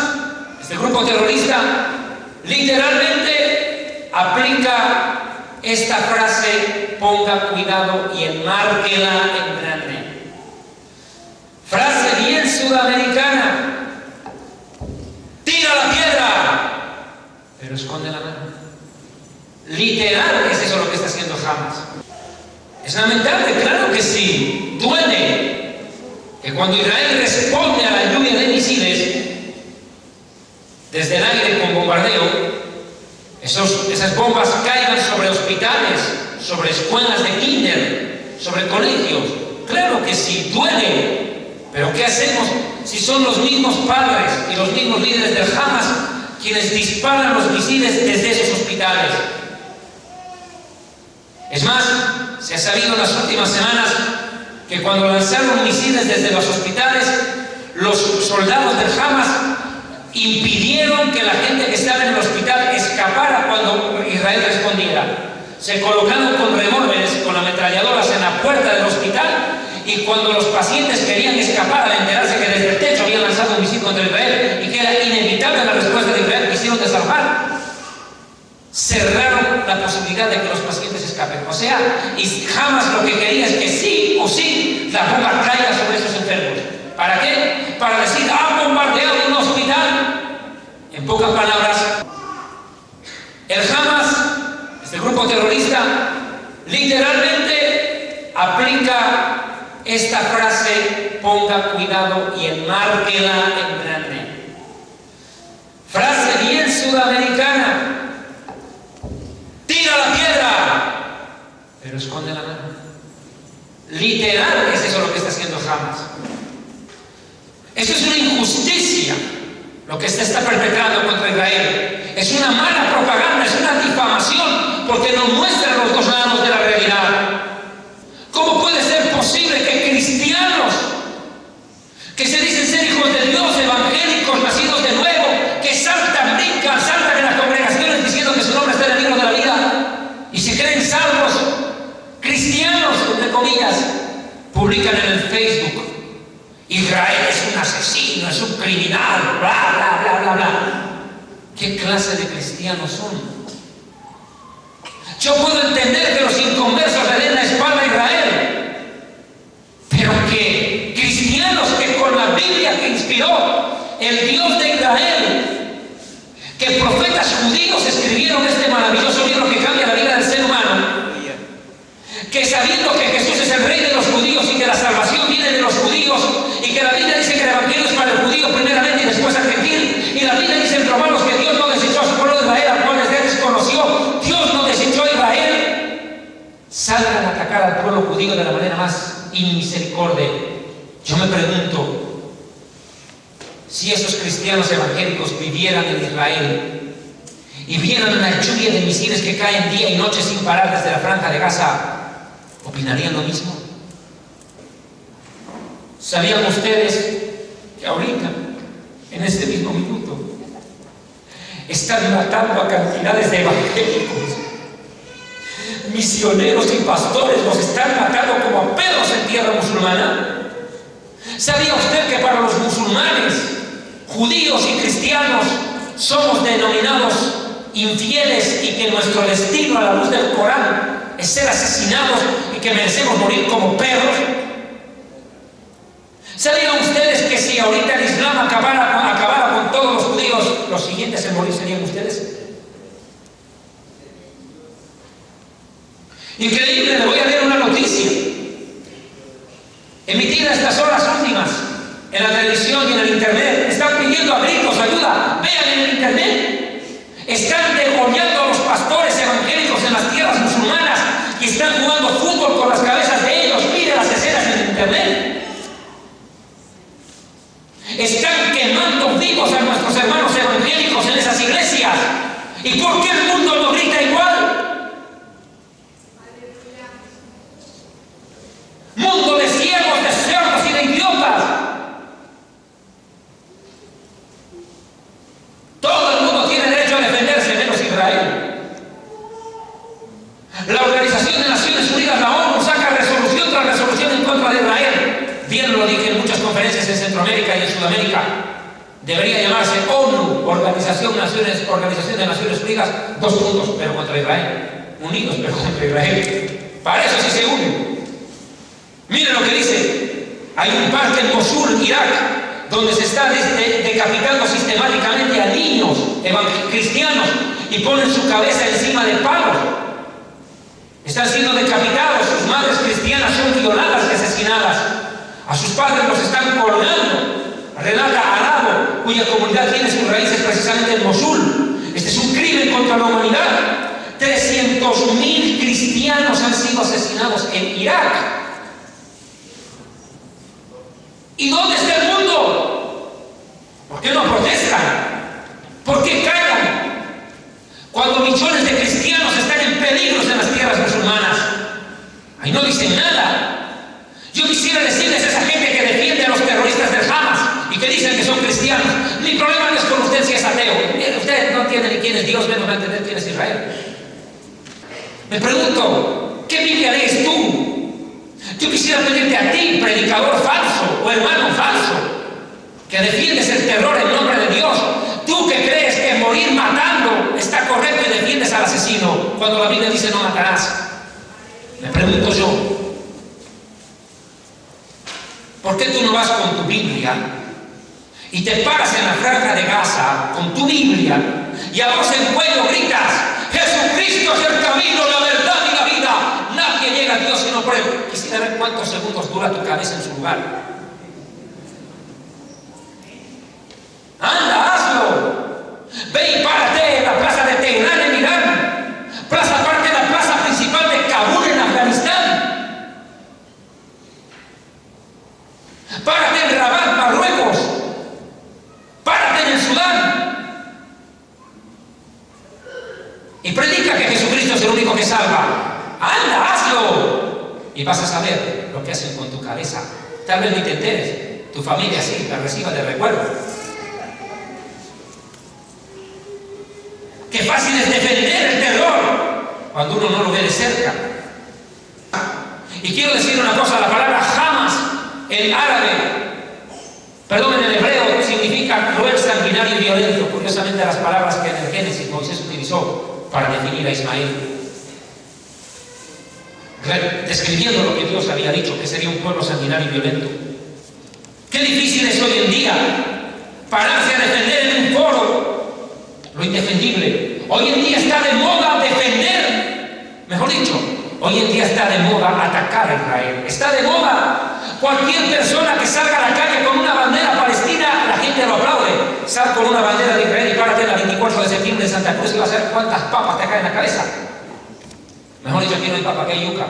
este grupo terrorista, literalmente aplica esta frase: ponga cuidado y enmárquela en grande. Frase bien sudamericana: tira la piedra, pero esconde la mano. Literal es eso lo que está haciendo Hamas. Es lamentable, claro que sí, duele que cuando Israel responde a la lluvia de misiles desde el aire con bombardeo, esas bombas caigan sobre hospitales, sobre escuelas de kinder, sobre colegios. Claro que sí, duele. Pero ¿qué hacemos si son los mismos padres y los mismos líderes del Hamas quienes disparan los misiles desde esos hospitales? Es más, se ha sabido en las últimas semanas que cuando lanzaron misiles desde los hospitales, los soldados del Hamas impidieron que la gente que estaba en el hospital escapara cuando Israel respondiera. Se colocaron con revólveres, con ametralladoras en la puerta del hospital, y cuando los pacientes querían escapar al enterarse que desde el techo habían lanzado un misil contra Israel y que era inevitable la respuesta de Israel, quisieron desarmar. Cerraron la posibilidad de que los pacientes escapen. O sea, y Hamas lo que quería es que sí o sí la bomba caiga sobre esos enfermos. ¿Para qué? Para decir: ¡ha bombardeado un hospital! En pocas palabras, el Hamas, este grupo terrorista, literalmente aplica esta frase: ponga cuidado y enmárquela en grande. Frase bien sudamericana. Tira la piedra, pero esconde la mano. Literal es eso lo que está haciendo Hamas. Eso es una injusticia lo que se está perpetrando contra Israel. Es una mala propaganda, es una difamación, porque nos muestra los dos lados de la realidad. ¿Cómo puede ser posible que cristianos que se dicen ser hijos de Dios, evangélicos, nacidos de nuevo, que saltan, brincan, saltan en las congregaciones diciendo que su nombre está en el libro de la vida y se creen salvos, cristianos, entre comillas, publican en el Facebook: Israel es un asesino, es un criminal, bla, bla, bla, bla, bla? ¿Qué clase de cristianos son? Yo puedo entender que los inconversos le den la espalda a Israel, pero que cristianos que con la Biblia que inspiró el Dios de Israel, que profetas judíos escribieron este maravilloso libro que cambia la vida del ser humano, que sabiendo que Jesús es el rey de los judíos y que la salvación viene de los judíos y que la Biblia dice que el evangelio es para el judío primeramente y después al gentil, y la Biblia dice en Romanos que Dios no desechó a su pueblo de Israel, al cual desde desconoció. Dios no desechó a Israel. Salgan a atacar al pueblo judío de la manera más inmisericordia. Yo me pregunto, si esos cristianos evangélicos vivieran en Israel y vieran una lluvia de misiles que caen día y noche sin parar desde la franja de Gaza, ¿opinarían lo mismo? ¿Sabían ustedes que ahorita, en este mismo minuto, están matando a cantidades de evangélicos, misioneros y pastores? Los están matando como a perros en tierra musulmana. ¿Sabía usted que para los musulmanes, judíos y cristianos, somos denominados infieles y que nuestro destino a la luz del Corán es ser asesinados y que merecemos morir como perros? ¿Sabían ustedes que si ahorita el Islam acabara con todos los judíos, los siguientes en morir serían ustedes? Increíble, le voy a leer una noticia emitida estas horas últimas en la televisión y en el internet. Están pidiendo a gritos ayuda. Vean en el internet. Están degollando a los pastores evangélicos en las tierras musulmanas y están jugando fútbol con las cabezas de ellos. Miren las escenas en el internet. Están quemando vivos a nuestros hermanos evangélicos en esas iglesias. ¿Y por qué el mundo no grita igual? Mundo de ciegos, de cerdos y de idiotas. Todo el mundo tiene derecho a defenderse, menos Israel. La Organización de Naciones Unidas, la ONU, saca resolución tras resolución en contra de Israel. Bien lo dije en muchas conferencias en Centroamérica y en Sudamérica. Debería llamarse ONU, Organización de Naciones Unidas, dos puntos, pero contra Israel. Unidos, pero contra Israel. Para eso sí se unen. Miren lo que dice. Hay un parque en Mosul, Irak, donde se está decapitando sistemáticamente a niños cristianos y ponen su cabeza encima de palos. Están siendo decapitados, sus madres cristianas son violadas y asesinadas. A sus padres los están colgando. Relata Arabo, cuya comunidad tiene sus raíces precisamente en Mosul. Este es un crimen contra la humanidad. 300.000 cristianos han sido asesinados en Irak. ¿Y dónde está el mundo? ¿Por qué no protestan? ¿Por qué callan? Cuando millones de cristianos están en peligro en las tierras musulmanas, ahí no dicen nada. Yo quisiera decirles a esa gente que defiende a los terroristas del Hamas y que dicen que son cristianos: mi problema no es con usted si es ateo. Usted no entiende ni quién es Dios, menos va a entender quién es Israel. Me pregunto, ¿qué Biblia lees tú? Yo quisiera pedirte a ti, predicador falso o hermano falso, que defiendes el terror en nombre de Dios, tú que crees que morir matando está correcto y defiendes al asesino cuando la Biblia dice no matarás. Me pregunto yo, ¿por qué tú no vas con tu Biblia y te paras en la franja de Gaza con tu Biblia y a voz en cuello gritas: Jesucristo es el camino, la verdad y la vida, nadie llega a Dios sino por él? Quisiera ver cuántos segundos dura tu cabeza en su lugar. ¡Anda, hazlo! Ve y párate en la plaza de Teherán en Irán. Párate en la plaza principal de Kabul en Afganistán. Párate en Rabat, Marruecos. Párate en el Sudán. Y predica que Jesucristo es el único que salva. ¡Anda, hazlo! Y vas a saber lo que hacen con tu cabeza. Tal vez ni te enteres. Tu familia sí, la reciba de recuerdo. Qué fácil es defender el terror cuando uno no lo ve de cerca. Y quiero decir una cosa, la palabra Hamas en árabe, perdón, en el hebreo, significa cruel, sanguinario y violento. Curiosamente las palabras que en el Génesis Moisés utilizó para definir a Ismael, describiendo lo que Dios había dicho, que sería un pueblo sanguinario y violento. Qué difícil es hoy en día pararse a defender en un foro lo indefendible. Hoy en día está de moda defender, mejor dicho, hoy en día está de moda atacar a Israel. Está de moda. Cualquier persona que salga a la calle con una bandera palestina, la gente lo aplaude. Sal con una bandera de Israel y párate el 24 de septiembre en Santa Cruz y vas a ver cuántas papas te caen en la cabeza. Mejor dicho, aquí no hay papa, aquí hay yuca.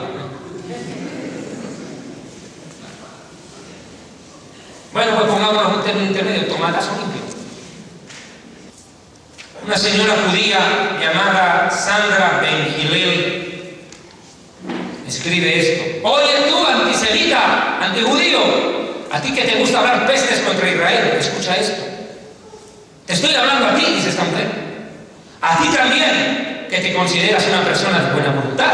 Bueno, pues pongámonos un término intermedio, tomatazo limpio. Una señora judía llamada Sandra Ben Hillel escribe esto: oye tú, antisemita, antijudío, a ti que te gusta hablar pestes contra Israel, escucha esto. Te estoy hablando a ti, dice esta mujer. A ti también, que te consideras una persona de buena voluntad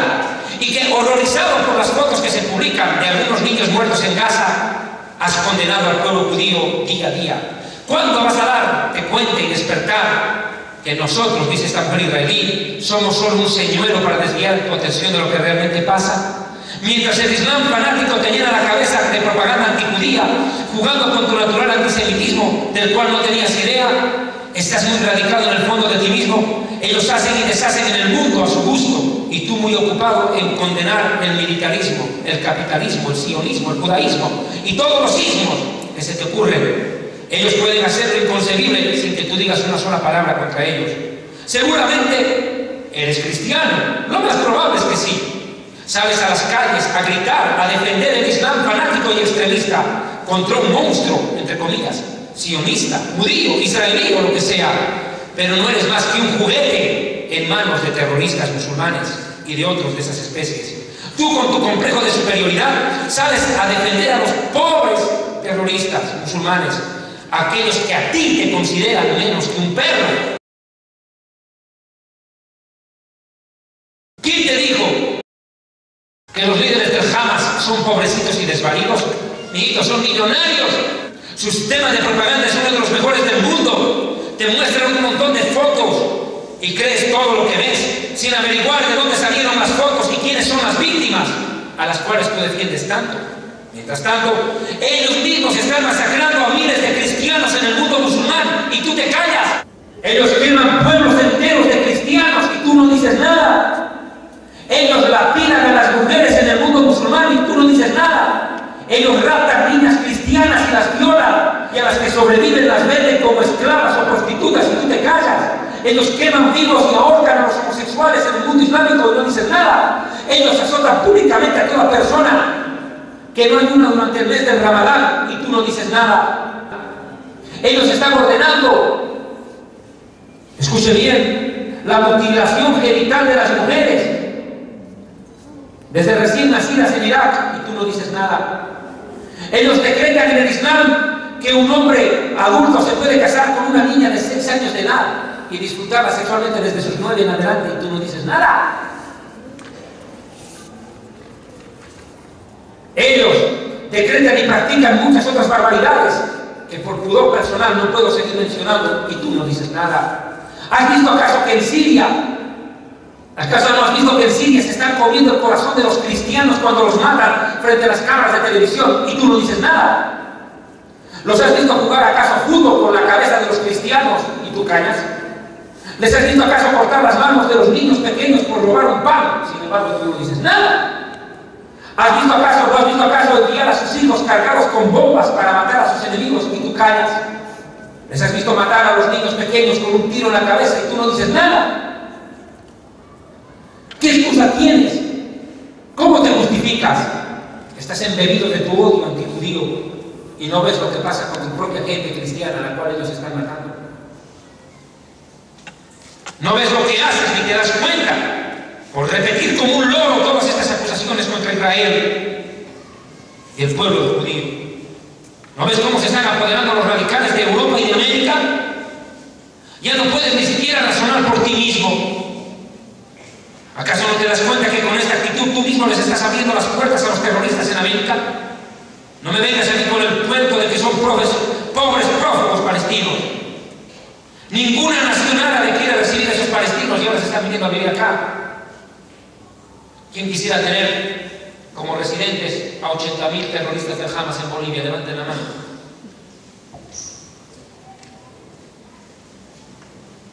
y que, horrorizado por las fotos que se publican de algunos niños muertos en Gaza, has condenado al pueblo judío día a día. ¿Cuándo vas a darte cuenta y despertar que nosotros, dice esta mujer israelí, somos solo un señuelo para desviar tu atención de lo que realmente pasa? Mientras el Islam fanático te llena la cabeza de propaganda antijudía, jugando con tu natural antisemitismo del cual no tenías idea, estás muy radicado en el fondo de ti mismo. Ellos hacen y deshacen en el mundo a su gusto y tú muy ocupado en condenar el militarismo, el capitalismo, el sionismo, el judaísmo y todos los ismos que se te ocurren. Ellos pueden hacer lo inconcebible sin que tú digas una sola palabra contra ellos. Seguramente eres cristiano, lo más probable es que sí. Sales a las calles a gritar, a defender el Islam fanático y extremista contra un monstruo, entre comillas, sionista, judío, israelí o lo que sea, pero no eres más que un juguete en manos de terroristas musulmanes y de otros de esas especies. Tú, con tu complejo de superioridad, sales a defender a los pobres terroristas musulmanes, aquellos que a ti te consideran menos que un perro. ¿Quién te dijo que los líderes del Hamas son pobrecitos y desvalidos? Niñitos, son millonarios. Sus sistemas de propaganda son uno de los mejores del mundo. Te muestran un montón de fotos y crees todo lo que ves, sin averiguar de dónde salieron las fotos y quiénes son las víctimas a las cuales tú defiendes tanto. Mientras tanto, ellos mismos están masacrando a miles de cristianos en el mundo musulmán y tú te callas. Ellos queman pueblos enteros de cristianos y tú no dices nada. Ellos lapidan a las mujeres en el mundo musulmán y tú no dices nada. Ellos raptan niñas cristianas y las violan, y a las que sobreviven las venden como esclavas o prostitutas y tú te callas. Ellos queman vivos y ahorcan a los homosexuales en el mundo islámico y no dices nada. Ellos azotan públicamente a toda persona que no ayuna durante el mes del Ramadán y tú no dices nada. Ellos están ordenando, escuche bien, la mutilación genital de las mujeres desde recién nacidas en Irak y tú no dices nada. Ellos decretan en el Islam que un hombre adulto se puede casar con una niña de 6 años de edad y disfrutarla sexualmente desde sus 9 en adelante y tú no dices nada. Ellos decretan y practican muchas otras barbaridades que por pudor personal no puedo seguir mencionando y tú no dices nada. ¿Has visto acaso que en Siria, acaso no has visto que en Siria se están comiendo el corazón de los cristianos cuando los matan frente a las cámaras de televisión y tú no dices nada? ¿Los has visto jugar acaso fútbol con la cabeza de los cristianos y tú callas? ¿Les has visto acaso cortar las manos de los niños pequeños por robar un pan? Sin embargo, tú no dices nada. ¿Has visto acaso, no has visto acaso enviar a sus hijos cargados con bombas para matar a sus enemigos y tú callas? Les has visto matar a los niños pequeños con un tiro en la cabeza y tú no dices nada. ¿Qué excusa tienes? ¿Cómo te justificas? Estás embebido de tu odio antijudío y no ves lo que pasa con tu propia gente cristiana a la cual ellos están matando. No ves lo que haces ni te das cuenta por repetir como un loro todas estas acusaciones contra Israel y el pueblo judío. ¿No ves cómo se están apoderando los radicales de Europa y de América? Ya no puedes ni siquiera razonar por ti mismo. ¿Acaso no te das cuenta que con esta actitud tú mismo les estás abriendo las puertas a los terroristas en América? No me vengas a mí con el cuento de que son pobres prófugos palestinos. Ninguna nación árabe quiere recibir a esos palestinos y ahora se están viniendo a vivir acá. ¿Quién quisiera tener como residentes a 80.000 terroristas del Hamas en Bolivia? Levanten la mano.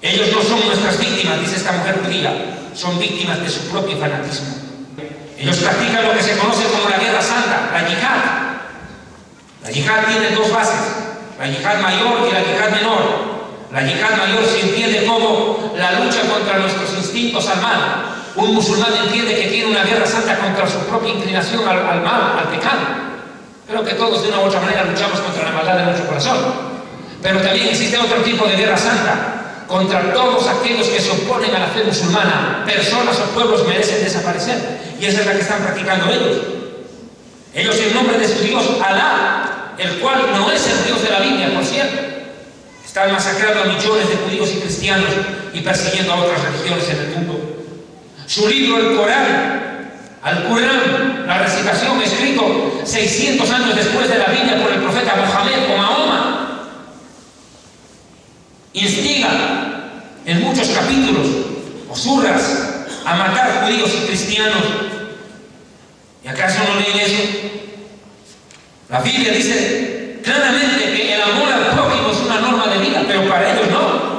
Ellos no son nuestras víctimas, dice esta mujer judía, son víctimas de su propio fanatismo. Ellos practican lo que se conoce como la guerra santa, la yihad. La yihad tiene dos bases, la yihad mayor y la yihad menor. La yihad mayor se entiende como la lucha contra nuestros instintos al mal. Un musulmán entiende que tiene una guerra santa contra su propia inclinación al mal, al pecado. Creo que todos de una u otra manera luchamos contra la maldad de nuestro corazón. Pero también existe otro tipo de guerra santa, contra todos aquellos que se oponen a la fe musulmana. Personas o pueblos merecen desaparecer. Y esa es la que están practicando ellos. Ellos en nombre de su Dios, Alá, el cual no es el Dios de la Biblia, por cierto, están masacrando a millones de judíos y cristianos y persiguiendo a otras religiones en el mundo. Su libro, el Corán, Al-Qur'án, la recitación escrito 600 años después de la Biblia por el profeta Mohammed o Mahoma, instiga en muchos capítulos o surras a matar judíos y cristianos. ¿Y acaso no leen eso? La Biblia dice claramente que el amor al prójimo es una norma de vida, pero para ellos no.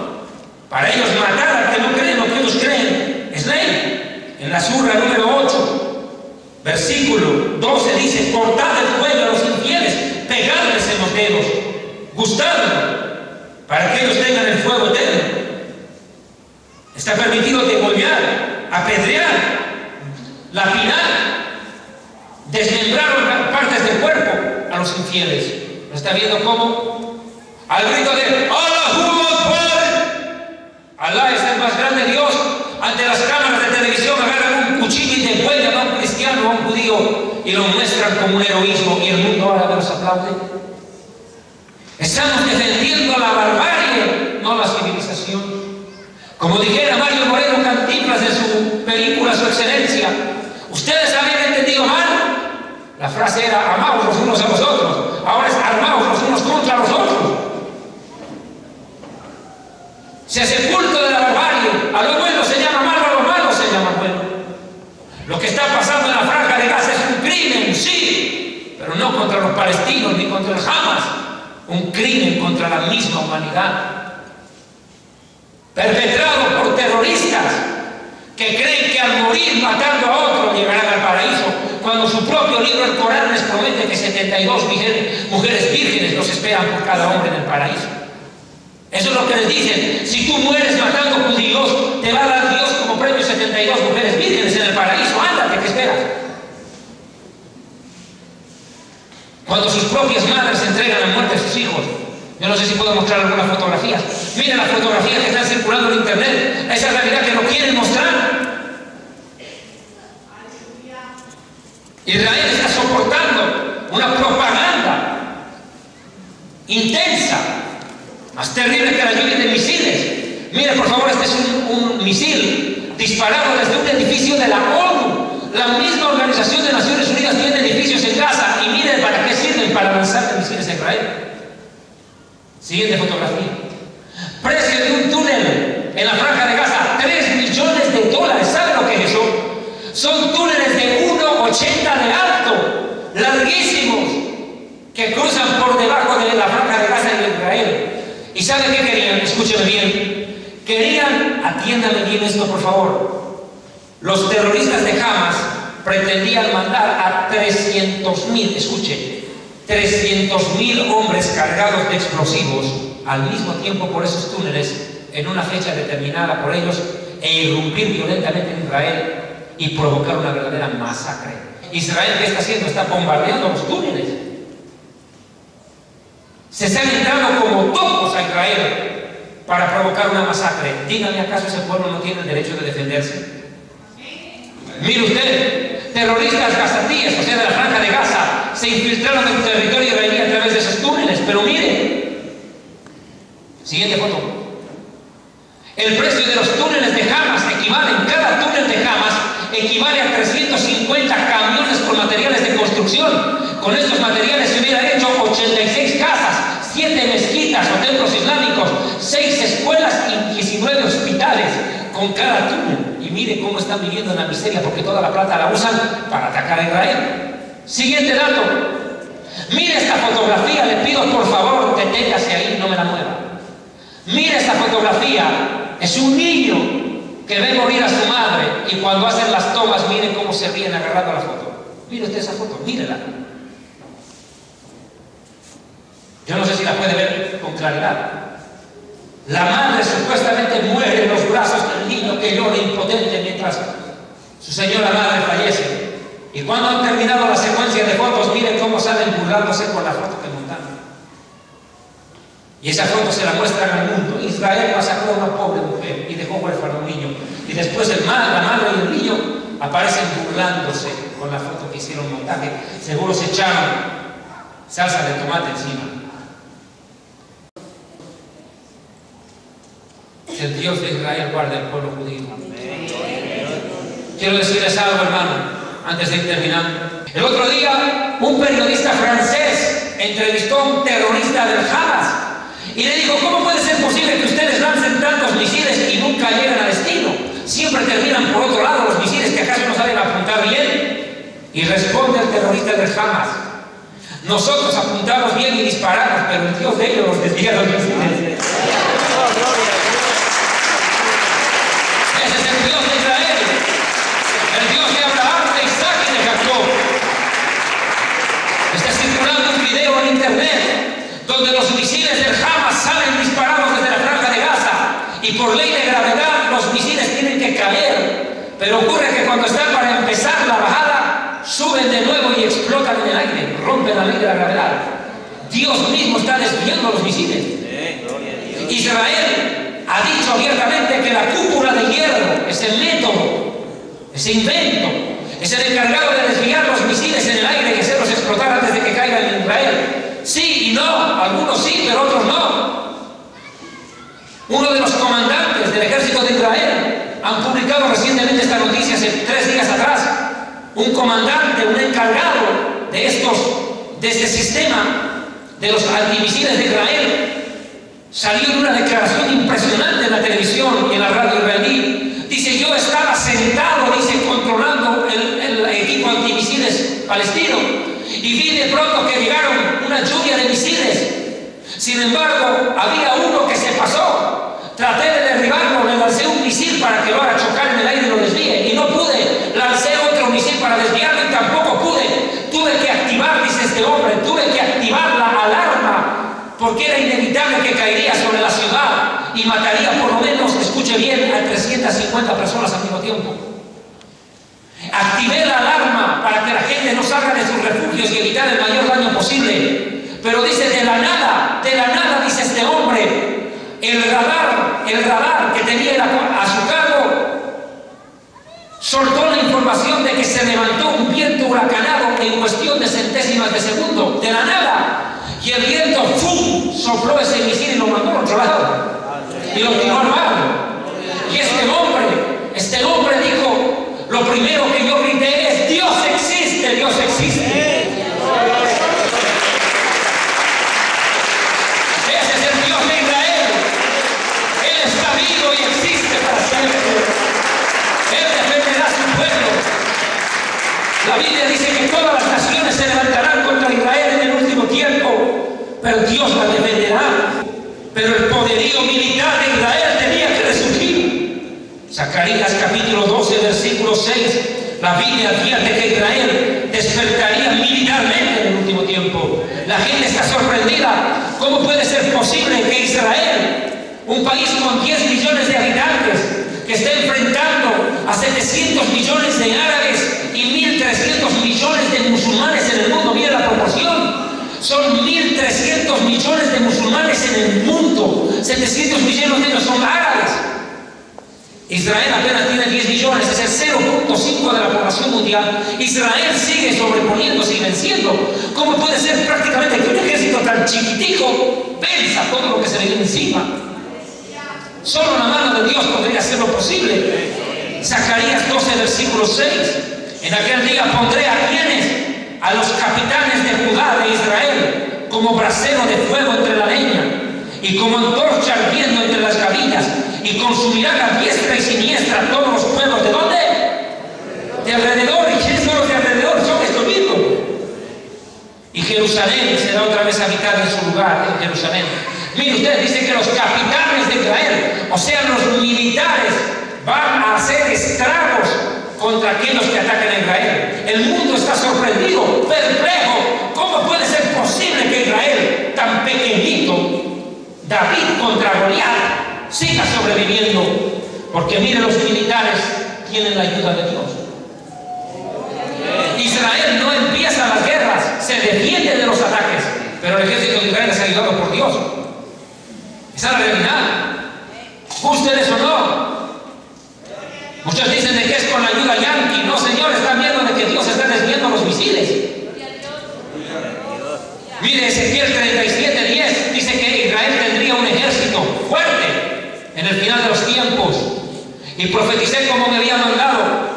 Para ellos matar al que no cree lo que ellos creen es ley. En la surra número 8, versículo 12 dice: cortad el cuello a los infieles, pegadles en los dedos, gustadlo, para que ellos tengan el fuego eterno. Está permitido degollar, apedrear, lapidar, desmembrar partes del cuerpo a los infieles. ¿No está viendo cómo? Al grito de Allahu Akbar, Alá es el más grande Dios, ante las cámaras de televisión agarran un cuchillo y degüellan a un cristiano o a un judío y lo muestran como un heroísmo y el mundo árabe los aplaude. Estamos defendiendo la barbarie, no la civilización. Como dijera Mario Moreno Cantinflas en su película Su Excelencia, ustedes habían entendido mal. La frase era amaos los unos a los otros, ahora es armaos los unos contra los otros. Se hace culto de la barbarie, a lo bueno se llama malo, a lo malo se llama bueno. Lo que está pasando en la Franja de Gaza es un crimen, sí, pero no contra los palestinos ni contra el Hamas, un crimen contra la misma humanidad, perpetrado por terroristas que creen que al morir matando a otro llegarán al paraíso, cuando su propio libro, el Corán, les promete que 72 mujeres vírgenes los esperan por cada hombre en el paraíso. Eso es lo que les dicen: si tú mueres matando judíos, te va a dar Dios como premio 72 mujeres vírgenes en el paraíso. Ándate, ¿qué esperas? Cuando sus propias madres entregan a muerte a sus hijos. Yo no sé si puedo mostrar algunas fotografías. Miren las fotografías que están circulando en internet. Esa realidad que no quieren mostrar. Israel está soportando una propaganda intensa, más terrible que la lluvia de misiles. Miren, por favor, este es un misil disparado desde un edificio de la ONU. La misma Organización de Naciones Unidas tiene edificios en Gaza. Y miren para qué sirven: para lanzar misiles a Israel. Siguiente fotografía. Precio de un túnel en la Franja de Gaza: $3 millones. ¿Saben lo que es eso? Son túneles de 1,80 de alto, larguísimos, que cruzan por debajo de la Franja de Gaza y de Israel. ¿Y saben qué querían? Escúchenme bien. Querían, atiéndanme bien esto por favor, los terroristas de Hamas pretendían mandar a 300.000, escuchen, 300.000 hombres cargados de explosivos al mismo tiempo por esos túneles en una fecha determinada por ellos e irrumpir violentamente en Israel y provocar una verdadera masacre. Israel, ¿qué está haciendo? Está bombardeando los túneles. Se están entrando como topos a Israel para provocar una masacre. Dígame, ¿acaso ese pueblo no tiene el derecho de defenderse? Mire usted, terroristas gazatíes, o sea, de la Franja de Gaza, se infiltraron en el territorio israelí a través de esos túneles. Pero mire, siguiente foto. El precio de los túneles de Hamas cada túnel de Hamas equivale a 350 camiones con materiales de construcción. Con estos materiales se hubieran hecho 86 casas, 7 mezquitas o templos islámicos, 6 escuelas y 19 hospitales con cada túnel. Y mire cómo están viviendo en la miseria, porque toda la plata la usan para atacar a Israel. Siguiente dato. Mire esta fotografía, le pido por favor, deténgase ahí, no me la mueva. Mire esta fotografía. Es un niño que ve morir a su madre y cuando hacen las tomas, mire cómo se ríen agarrando la foto. Mire usted esa foto, mírela. Yo no sé si la puede ver con claridad. La madre supuestamente muere en los brazos del niño que llora impotente mientras su señora madre fallece. Y cuando han terminado la secuencia de fotos, miren cómo salen burlándose con la foto que montaron. Y esa foto se la muestran al mundo. Israel masacró a una pobre mujer y dejó huérfano a un niño. Y después la madre y el niño aparecen burlándose con la foto que hicieron montaje. Seguro se echaron salsa de tomate encima. El Dios de Israel guarda el pueblo judío. Quiero decirles algo, hermano, antes de ir terminando. El otro día, un periodista francés entrevistó a un terrorista del Hamas y le dijo: ¿cómo puede ser posible que ustedes lancen tantos misiles y nunca lleguen a destino? Siempre terminan por otro lado los misiles, que acaso no saben apuntar bien. Y responde el terrorista del Hamas: nosotros apuntamos bien y disparamos, pero el Dios de ellos los desvía los misiles. Ese es el Dios de Israel, el Dios de Abraham, de Isaac y de Jacob. Está circulando un video en internet donde los misiles del Hamas salen disparados desde la Franja de Gaza y por ley de gravedad los misiles tienen que caer, pero ocurre que cuando están para empezar la bajada suben de nuevo y explotan en el aire, rompen la ley de la gravedad. Dios mismo está desviando los misiles. Israel ha dicho abiertamente que la cúpula de hierro, ese método, ese invento, es el encargado de desviar los misiles en el aire y hacerlos explotar antes de que caigan en Israel. Sí y no, algunos sí, pero otros no. Uno de los comandantes del ejército de Israel han publicado recientemente esta noticia, hace 3 días atrás. Un comandante, un encargado de este sistema de los antimisiles de Israel, salió en una declaración impresionante en la televisión y en la radio israelí. Dice: yo estaba sentado, dice, controlando el equipo antimisiles palestino y vi de pronto que llegaron una lluvia de misiles. Sin embargo, había uno que se pasó. Traté de derribarlo, le lancé un misil para que lo haga chocar en el aire y lo desvíe, y no pude. Lancé otro misil para desviarlo y tampoco pude. Tuve que activar, dice este hombre, tuve que activar la alarma, porque era inevitable que caería sobre la ciudad y mataría por lo menos, escuche bien, a 350 personas al mismo tiempo. Activé la alarma para que la gente no salga de sus refugios y evitar el mayor daño posible. Pero dice, de la nada, dice este hombre, el radar que tenía a su cargo soltó la información de que se levantó un viento huracanado en cuestión de centésimas de segundo, de la nada. Y el viento ¡fum!, sopló ese misil y lo mandó a otro lado. Y lo tiró al mar. Y este hombre dijo: lo primero que yo grité es: Dios existe, Dios existe. Ese es el Dios de Israel. Él está vivo y existe para siempre. Él defenderá a su pueblo. La Biblia dice que todas las naciones se levantarán contra Israel en el último tiempo, pero Dios la defenderá. Pero el poderío militar de Israel tenía que resurgir. Zacarías capítulo 12, versículo 6, la Biblia advierte que Israel despertaría militarmente en el último tiempo. La gente está sorprendida ¿Cómo puede ser posible que Israel, un país con 10 millones de habitantes, que esté enfrentando a 700 millones de árabes y 1.300 millones de musulmanes en el mundo? Mire la proporción. Son 1.300 millones de musulmanes en el mundo. 700 millones de ellos son árabes. Israel apenas tiene 10 millones, es el 0.5 de la población mundial. Israel sigue sobreponiéndose y venciendo. ¿Cómo puede ser prácticamente que un ejército tan chiquitico venza todo lo que se le viene encima? Solo la mano de Dios podría hacerlo posible. Zacarías 12, versículo 6. En aquel día pondré a quienes, a los capitanes de Judá, de Israel, como brasero de fuego entre la leña y como antorcha ardiendo entre las gavillas, y consumirán a diestra y siniestra todos los pueblos. ¿De dónde? De alrededor. ¿Y quiénes son los de alrededor? Son estos mismos. Y Jerusalén será otra vez habitada en su lugar, en Jerusalén. Mire usted, dice que los capitanes de Israel, o sea, los militares, van a hacer estragos contra aquellos que atacan a Israel. El mundo está sorprendido, perplejo. ¿Cómo puede ser posible que Israel, tan pequeñito, David contra Goliat, siga sobreviviendo? Porque mire, los militares tienen la ayuda de Dios. Israel no empieza las guerras, se defiende de los ataques, pero el ejército de Israel es ayudado por Dios. Esa es la realidad. ¿Ustedes o no? Muchos dicen de que es con la ayuda yanqui. No, señor, están viendo de que Dios está desviando los misiles. Mire, Ezequiel 37:10 dice que Israel tendría un ejército fuerte en el final de los tiempos. Y profeticé como me había mandado.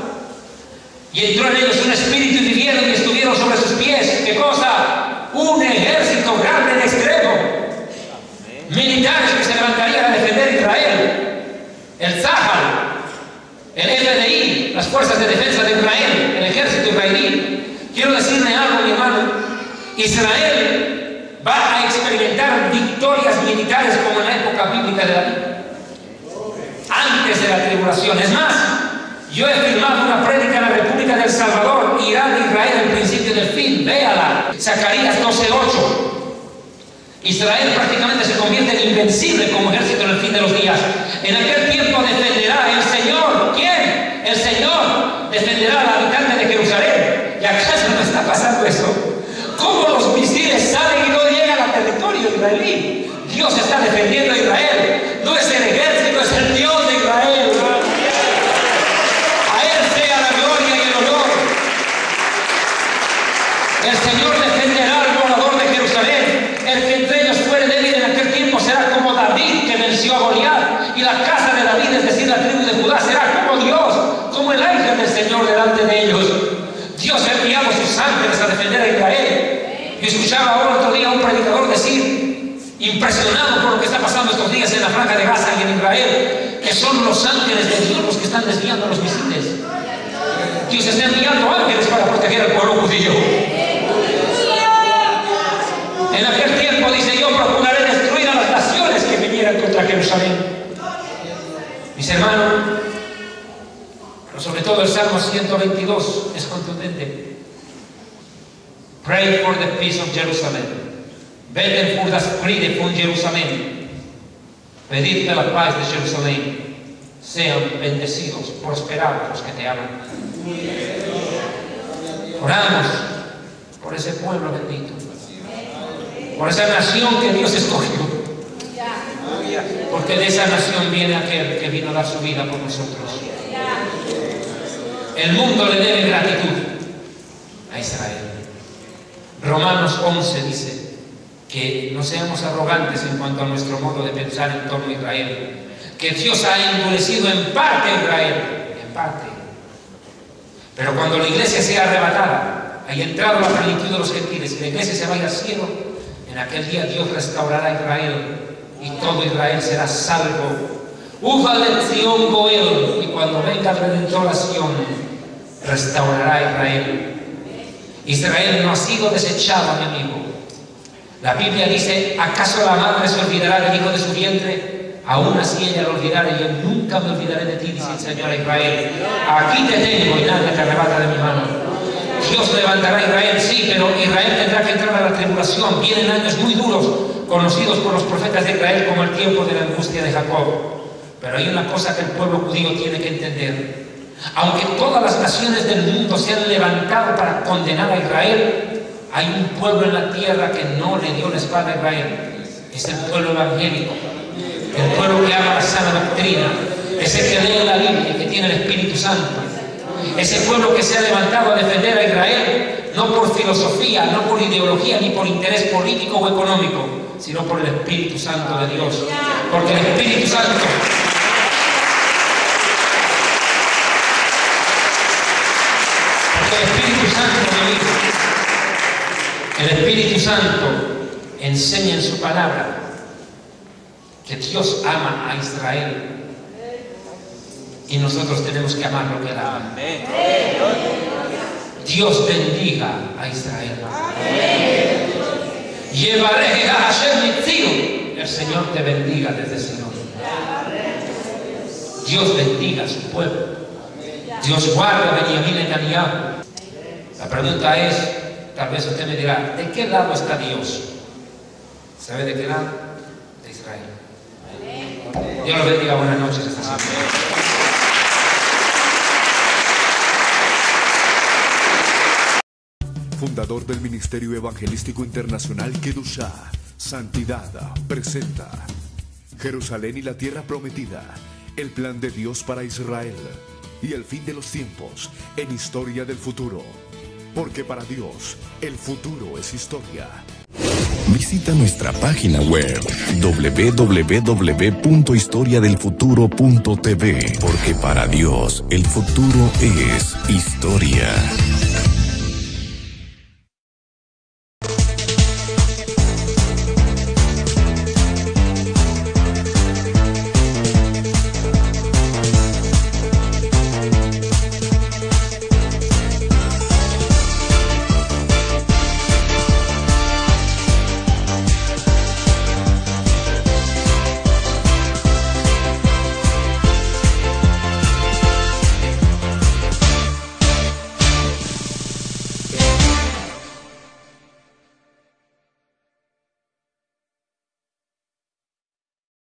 Y entró en ellos un espíritu y vivieron y estuvieron sobre sus pies. ¿Qué cosa? Un ejército grande de extremo. Militares que se levantarían a defender Israel. El Zahal, el FDI, las fuerzas de defensa de Israel, el ejército israelí. Quiero decirle algo, mi hermano. Israel va a experimentar victorias militares como en la época bíblica de David, antes de la tribulación. Es más, yo he filmado una prédica en la República del Salvador, Irán e Israel, el principio del fin. Véala. Zacarías 12:8. Israel prácticamente se convierte en invencible como ejército en el fin de los días. En aquel tiempo defenderá el Señor. ¿Quién? El Señor defenderá al habitante de Jerusalén. ¿Y acaso no está pasando eso? ¿Cómo los misiles salen y no llegan al territorio israelí? Dios está defendiendo a Israel. No es el ejército, es el Dios de Israel. A Él sea la gloria y el honor. El Señor defenderá al morador de Jerusalén. El que entre ellos fuere débil en aquel tiempo será como David, que venció a Goliat. Y la casa de David, es decir, la tribu de Judá, será como Dios, como el ángel del Señor delante de ellos. Dios ha enviado sus ángeles a defender a Israel. Yo escuchaba ahora otro día a un predicador decir, impresionado por lo que está pasando estos días en la franja de Gaza y en Israel, que son los ángeles de Dios los que están desviando los misiles. Dios está enviando ángeles para proteger al pueblo judío. En aquel tiempo, dice, yo procuraré destruir a las naciones que vinieran contra Jerusalén. Mis hermanos, pero sobre todo el Salmo 122 es contundente. Pray for the peace of Jerusalem. Beten för das fride från Jerusalén. Pedid la paz de Jerusalén. Sean bendecidos, prosperados los que te aman. Oramos por ese pueblo bendito, por esa nación que Dios escogió, porque de esa nación viene aquel que vino a dar su vida por nosotros. El mundo le debe gratitud a Israel. Romanos 11 dice que no seamos arrogantes en cuanto a nuestro modo de pensar en torno a Israel, que Dios ha endurecido en parte a Israel, en parte. Pero cuando la iglesia sea arrebatada, haya entrado la plenitud de los gentiles y la iglesia se vaya al cielo, en aquel día Dios restaurará a Israel y todo Israel será salvo. Lección Goel, y cuando venga el Redentor a Sion, restaurará a Israel. Israel no ha sido desechado, mi amigo. La Biblia dice, ¿acaso la madre se olvidará del hijo de su vientre? Aún así ella lo olvidará, y yo nunca me olvidaré de ti, dice el Señor a Israel. Aquí te tengo y nadie te arrebata de mi mano. Dios levantará a Israel, sí, pero Israel tendrá que entrar a la tribulación. Vienen años muy duros, conocidos por los profetas de Israel como el tiempo de la angustia de Jacob. Pero hay una cosa que el pueblo judío tiene que entender. Aunque todas las naciones del mundo se han levantado para condenar a Israel, hay un pueblo en la tierra que no le dio la espalda a Israel. Es el pueblo evangélico, el pueblo que ama la sana doctrina, ese que lee la Biblia y que tiene el Espíritu Santo. Ese pueblo que se ha levantado a defender a Israel, no por filosofía, no por ideología, ni por interés político o económico, sino por el Espíritu Santo de Dios. Porque el Espíritu Santo... El Espíritu Santo enseña en su palabra que Dios ama a Israel y nosotros tenemos que amar lo que Él ama. Dios bendiga a Israel. El Señor te bendiga desde Sion. Dios bendiga a su pueblo. Dios guarda a Benjamín Netanyahu. La pregunta es, tal vez usted me dirá, ¿de qué lado está Dios? ¿Sabe de qué lado? De Israel. Dios los bendiga, buenas noches. Fundador del Ministerio Evangelístico Internacional Kedushá, Santidad, presenta Jerusalén y la Tierra Prometida, el plan de Dios para Israel y el fin de los tiempos en Historia del Futuro. Porque para Dios, el futuro es historia. Visita nuestra página web www.historiadelfuturo.tv, porque para Dios, el futuro es historia.